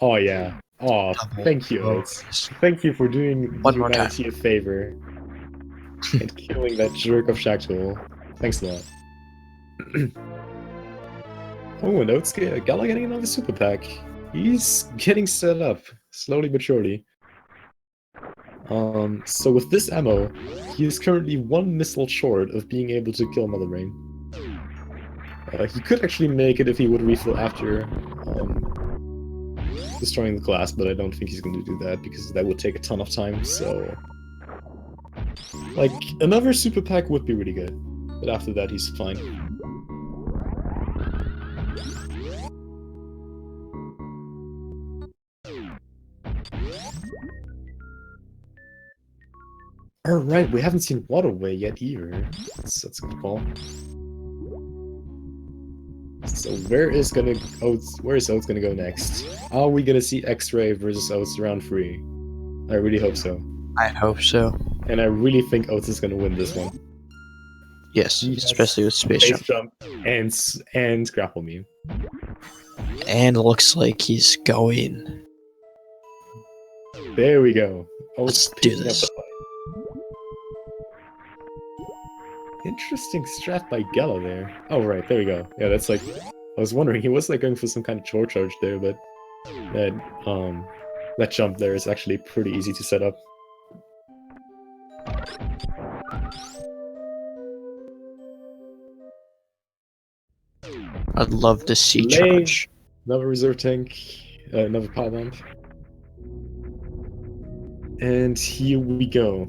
Oh, yeah. Oh, thank you, Oats. Thank you for doing One more humanity a favor. And killing that jerk of Shack Tool. Thanks a lot. Oh, and Oats Gala getting another super pack. He's getting set up, slowly but surely. So with this ammo, he is currently 1 missile short of being able to kill Mother Brain. He could actually make it if he would refill after destroying the glass, but I don't think he's going to do that because that would take a ton of time, so... Like, another super pack would be really good, but after that he's fine. Alright, we haven't seen Waterway yet either. That's a good call. So where is Oats gonna go next? Are we gonna see X-Ray versus Oats round 3? I really hope so. I hope so. And I really think Oats is gonna win this one. Yes, especially with space jump. And grapple meme. And it looks like he's going. There we go. Let's do this. Interesting strat by Gala there. Oh right, there we go. Yeah, that's like I was wondering, he was like going for some kind of chore charge there, but that jump there is actually pretty easy to set up. I'd love to see charge. Another reserve tank, another power bomb. And here we go.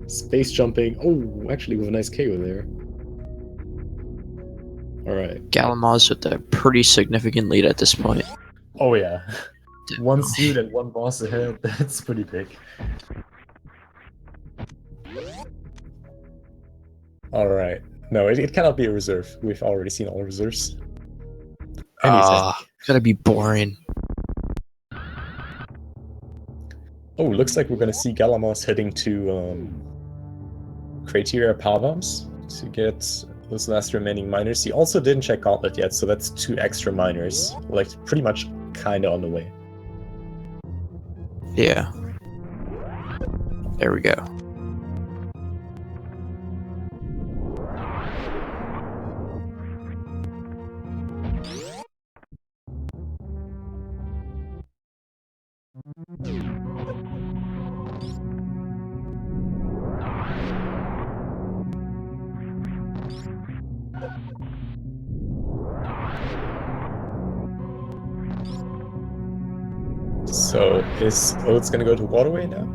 Space jumping. Oh, actually with a nice KO there. Alright. Galamoz with a pretty significant lead at this point. Oh yeah. one suit and one boss ahead. That's pretty big. Alright. No, it cannot be a reserve. We've already seen all reserves. Anything. It's gonna be boring. Oh, looks like we're gonna see galamoz heading to criteria power bombs to get those last remaining miners. He also didn't check gauntlet yet, so that's 2 extra miners. Like, pretty much kinda on the way. Yeah. There we go. So, is Oates gonna go to Waterway now?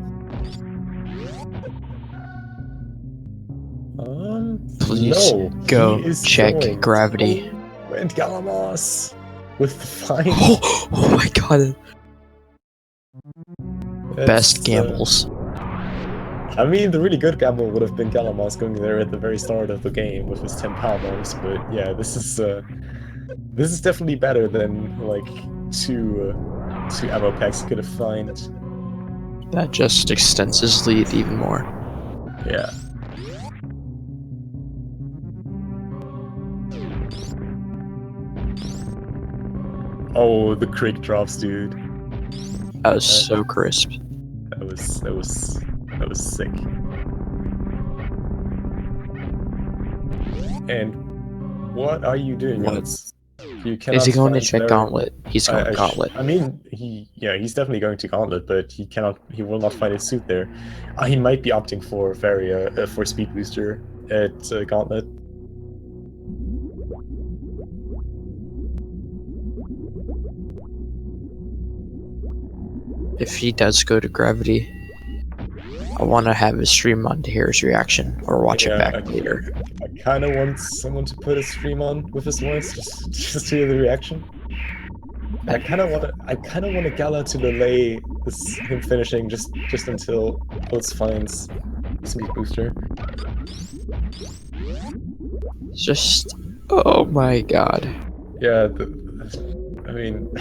Please no. go He is check going. gravity. Oh, and galamoz with the find. Oh my god. Best gambles. I mean, the really good gamble would have been galamoz going there at the very start of the game with his 10 power bombs, but yeah, this is definitely better than like two ammo packs he could have found. That just extends his lead even more. Yeah. Oh, the creek drops, dude. That was so crisp. That was sick. And what are you doing? What? You cannot Is he going to find check gauntlet? He's going gauntlet. I mean, he's definitely going to gauntlet, but he will not find his suit there. He might be opting for for speed booster at gauntlet. If he does go to gravity, I want to have his stream on to hear his reaction or watch it back later. I kind of want someone to put a stream on with his voice, just to hear the reaction. I kind of want a Gala to delay him finishing just until Oates finds speed booster. Just, oh my god. Yeah, I mean,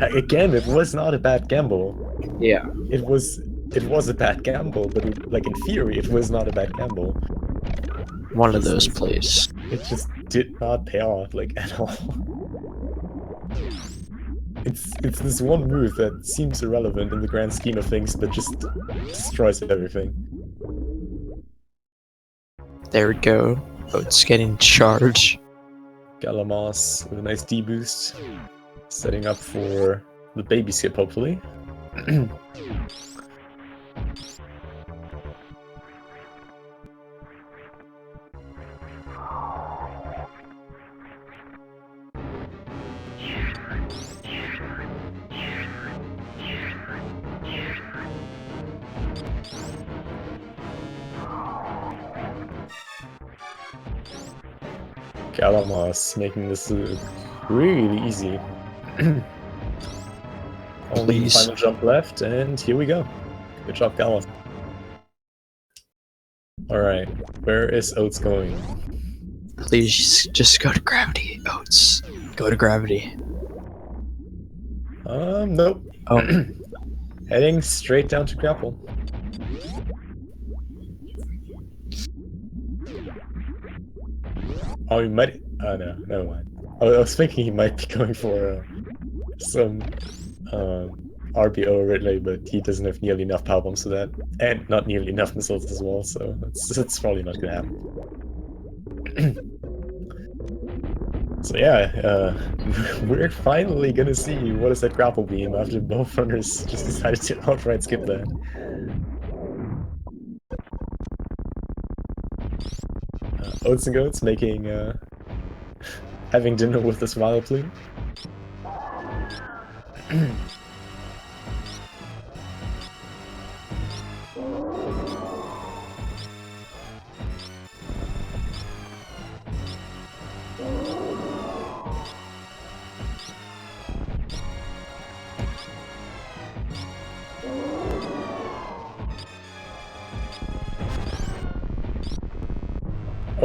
again, it was not a bad gamble. Yeah. It was a bad gamble, but like in theory, it was not a bad gamble. One of those plays. It just did not pay off, like, at all. It's this one move that seems irrelevant in the grand scheme of things, but just destroys everything. There we go. Oates getting charged. galamoz with a nice D-boost. Setting up for the baby skip, hopefully. galamoz making this really easy. Only final jump left, and here we go. Good job, galamoz. Alright, where is Oates going? Please just go to gravity, Oates. Go to gravity. Nope. Oh. Heading straight down to grapple. Oh, he might. Oh no, never mind. I was thinking he might be going for some RBO Ridley, but he doesn't have nearly enough power bombs for that, and not nearly enough missiles as well. So that's probably not gonna happen. So yeah, we're finally gonna see what is that grapple beam after both runners just decided to outright skip that. oatsngoats making having dinner with this vile plume.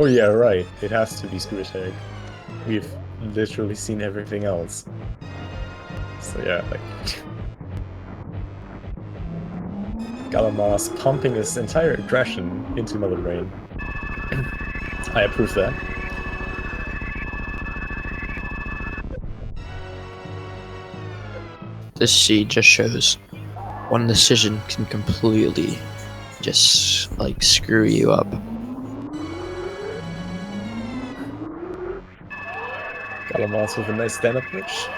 Oh yeah, right. It has to be Screw Attack. We've literally seen everything else. So yeah, like... galamoz pumping his entire aggression into Mother Brain. I approve that. This seed just shows one decision can completely just like screw you up. galamoz with a nice stand-up glitch.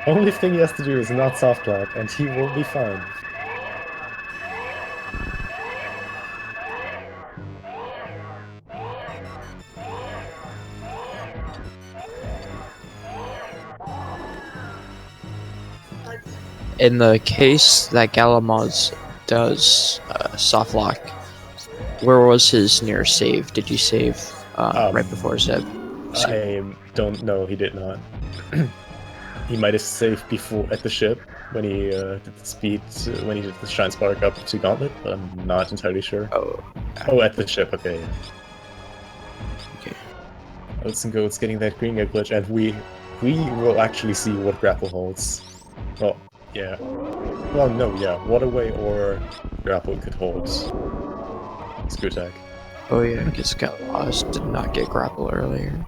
Only thing he has to do is not soft lock, and he will be fine. In the case that galamoz does soft lock, where was his near save? Did you save right before Zeb? I don't know, he did not. He might have saved before at the ship when he did the speed, when he did the Shine Spark up to Gauntlet, but I'm not entirely sure. Oh, at the ship, okay. Okay. oatsngoats getting that green egg glitch, and we will actually see what grapple holds. Well, yeah. Well, no, yeah. Waterway or grapple could hold Screw Attack. Oh yeah, because galamoz did not get grapple earlier.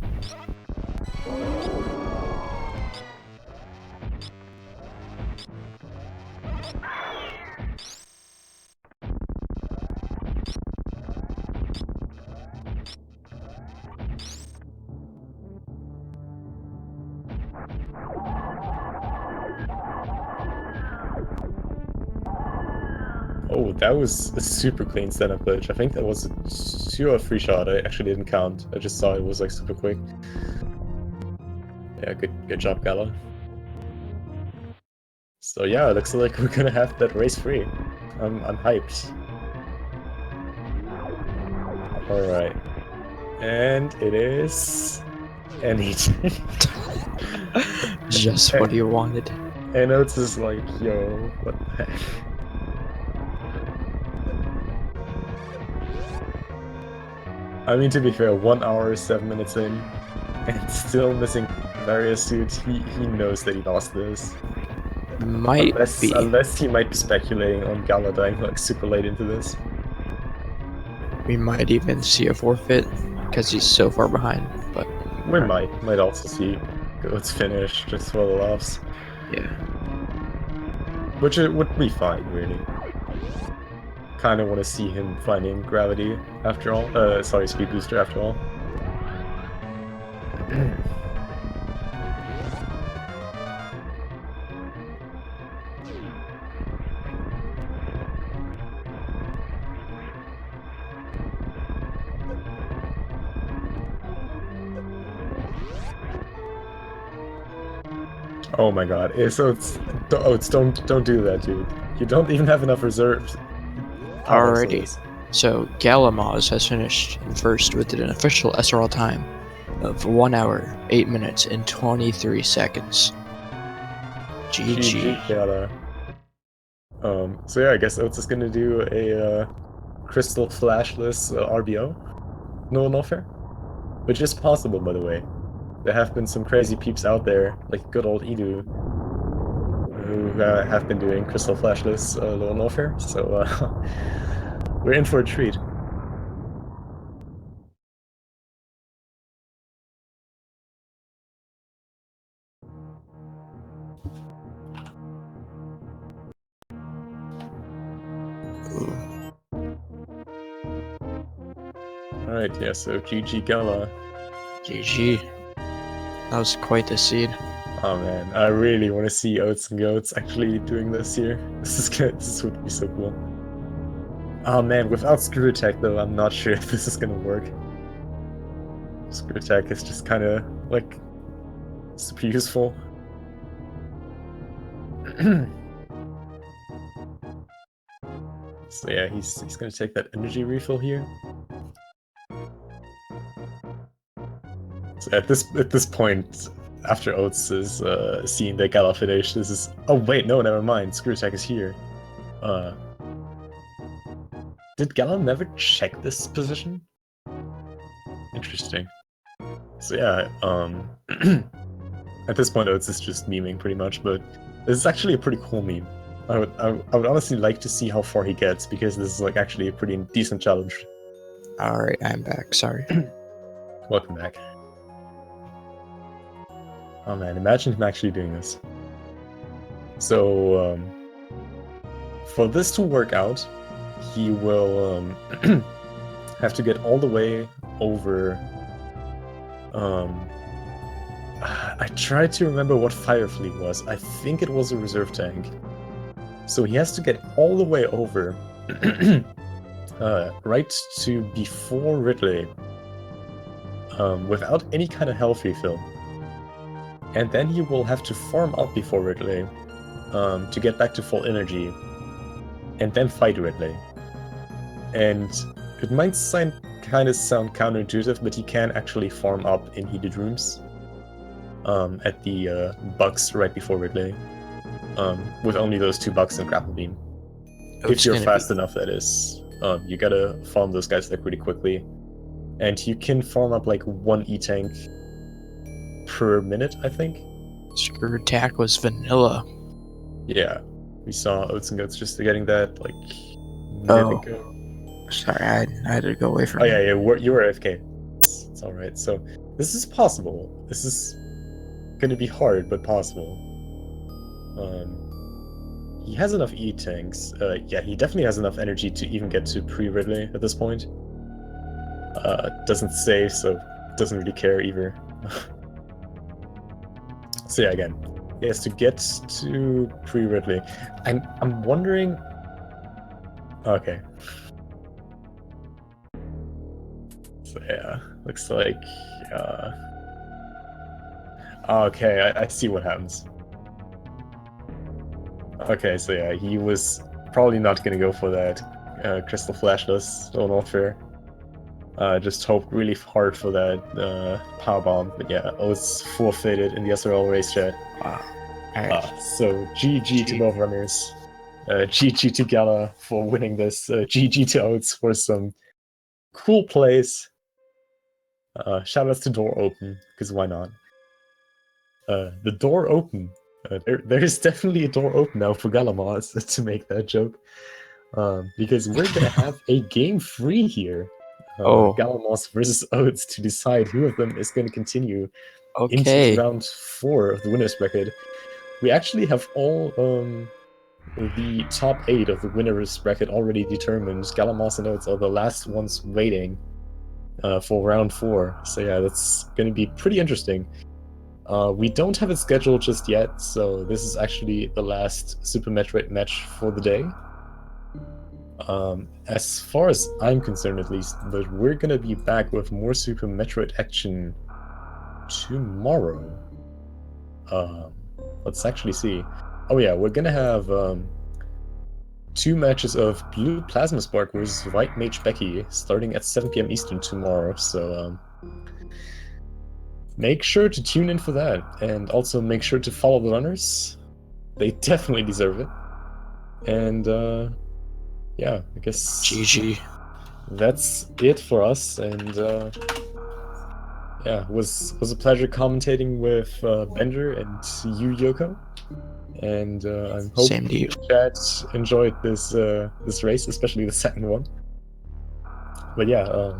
Oh, that was a super clean stand-up glitch. I think that was a 2 or 3 shot. I actually didn't count. I just saw it was like super quick. Yeah, good job, Gala. So yeah, it looks like we're gonna have that race free. I'm hyped. Alright. And it is... anything. Just what you wanted. And it's just like, yo, what the heck? I mean, to be fair, 1 hour, 7 minutes in, and still missing various suits, he knows that he lost this. Might be. Unless he might be speculating on Gala dying like super late into this. We might even see a forfeit because he's so far behind. But we might also see Goats finish just for the laughs. Yeah. Which it would be fine, really. Kind of want to see him finding gravity after all. Sorry, speed booster after all. Oh my god. So don't do that, dude. You don't even have enough reserves. Alrighty. So galamoz has finished in first with an official SRL time of 1 hour, 8 minutes, and 23 seconds. GG. Gala. So yeah, I guess Oats is gonna do a crystal flashless RBO. No warfare? Which is possible, by the way. There have been some crazy peeps out there, like good old Edu, who have been doing crystal flashless low warfare, so we're in for a treat. Alright, yeah, so GG Gala. GG. That was quite the seed. Oh man, I really want to see oatsngoats actually doing this here. This would be so cool. Oh man, without Screw Attack though, I'm not sure if this is gonna work. Screw Attack is just kind of like super useful. So yeah, he's gonna take that energy refill here. So at this point, after Oats is seeing the Gala finish, this is... oh wait, no, never mind. Screw Attack is here. Did Gala never check this position? Interesting. So yeah, at this point, Oats is just memeing pretty much, but this is actually a pretty cool meme. I would honestly like to see how far he gets, because this is like actually a pretty decent challenge. Alright, I'm back, sorry. Welcome back. Oh man, imagine him actually doing this. So, for this to work out, he will have to get all the way over. I tried to remember what Firefleet was. I think it was a reserve tank. So he has to get all the way over, right to before Ridley, without any kind of health refill. And then he will have to farm up before Ridley, to get back to full energy, and then fight Ridley. And it might sound counterintuitive, but he can actually farm up in heated rooms at the bucks right before Ridley, with only those 2 bucks and grapple beam. If you're fast enough, that is. You gotta farm those guys like really quickly, and you can farm up like 1 E-tank per minute, I think. Screw attack was vanilla. Yeah, we saw Oatsngoats just getting that like a minute ago. Sorry, I had to go away from. Oh yeah, you were AFK. It's all right. So this is possible. This is gonna be hard, but possible. He has enough E-tanks. Yeah, he definitely has enough energy to even get to pre-Ridley at this point. Doesn't save, so doesn't really care either. So yeah, again, he has to get to pre-Ridley. I'm wondering. Okay. So yeah, looks like. Okay, I see what happens. Okay, so yeah, he was probably not gonna go for that Crystal Flashless, so not fair. Just hoped really hard for that power bomb, but yeah, Oats forfeited in the SRL race chat. Wow. So GG to both runners. GG to Gala for winning this. GG to Oats for some cool plays. Shoutouts to Door Open, because why not? The door open. There is definitely a door open now for galamoz to make that joke. Because we're gonna have a game 3 here. Galamoz versus Oats to decide who of them is going to continue into round 4 of the winner's bracket. We actually have all the top 8 of the winner's bracket already determined. Galamoz and Oats are the last ones waiting for round 4. So yeah, that's going to be pretty interesting. We don't have it scheduled just yet, so this is actually the last Super Metroid match for the day. As far as I'm concerned at least, but we're gonna be back with more Super Metroid action tomorrow. Let's actually see. Oh yeah, we're gonna have 2 matches of Blue Plasma Spark versus White Mage Becky starting at 7 PM Eastern tomorrow, so make sure to tune in for that, and also make sure to follow the runners. They definitely deserve it. And yeah, I guess GG. That's it for us, and yeah, it was a pleasure commentating with Bender and you, Yoko. And I hope the chat enjoyed this race, especially the second one. But yeah,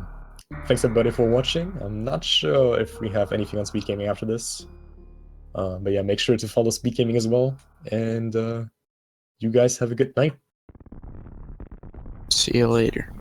thanks everybody for watching. I'm not sure if we have anything on Speed Gaming after this. But yeah, make sure to follow Speed Gaming as well. And you guys have a good night. See you later.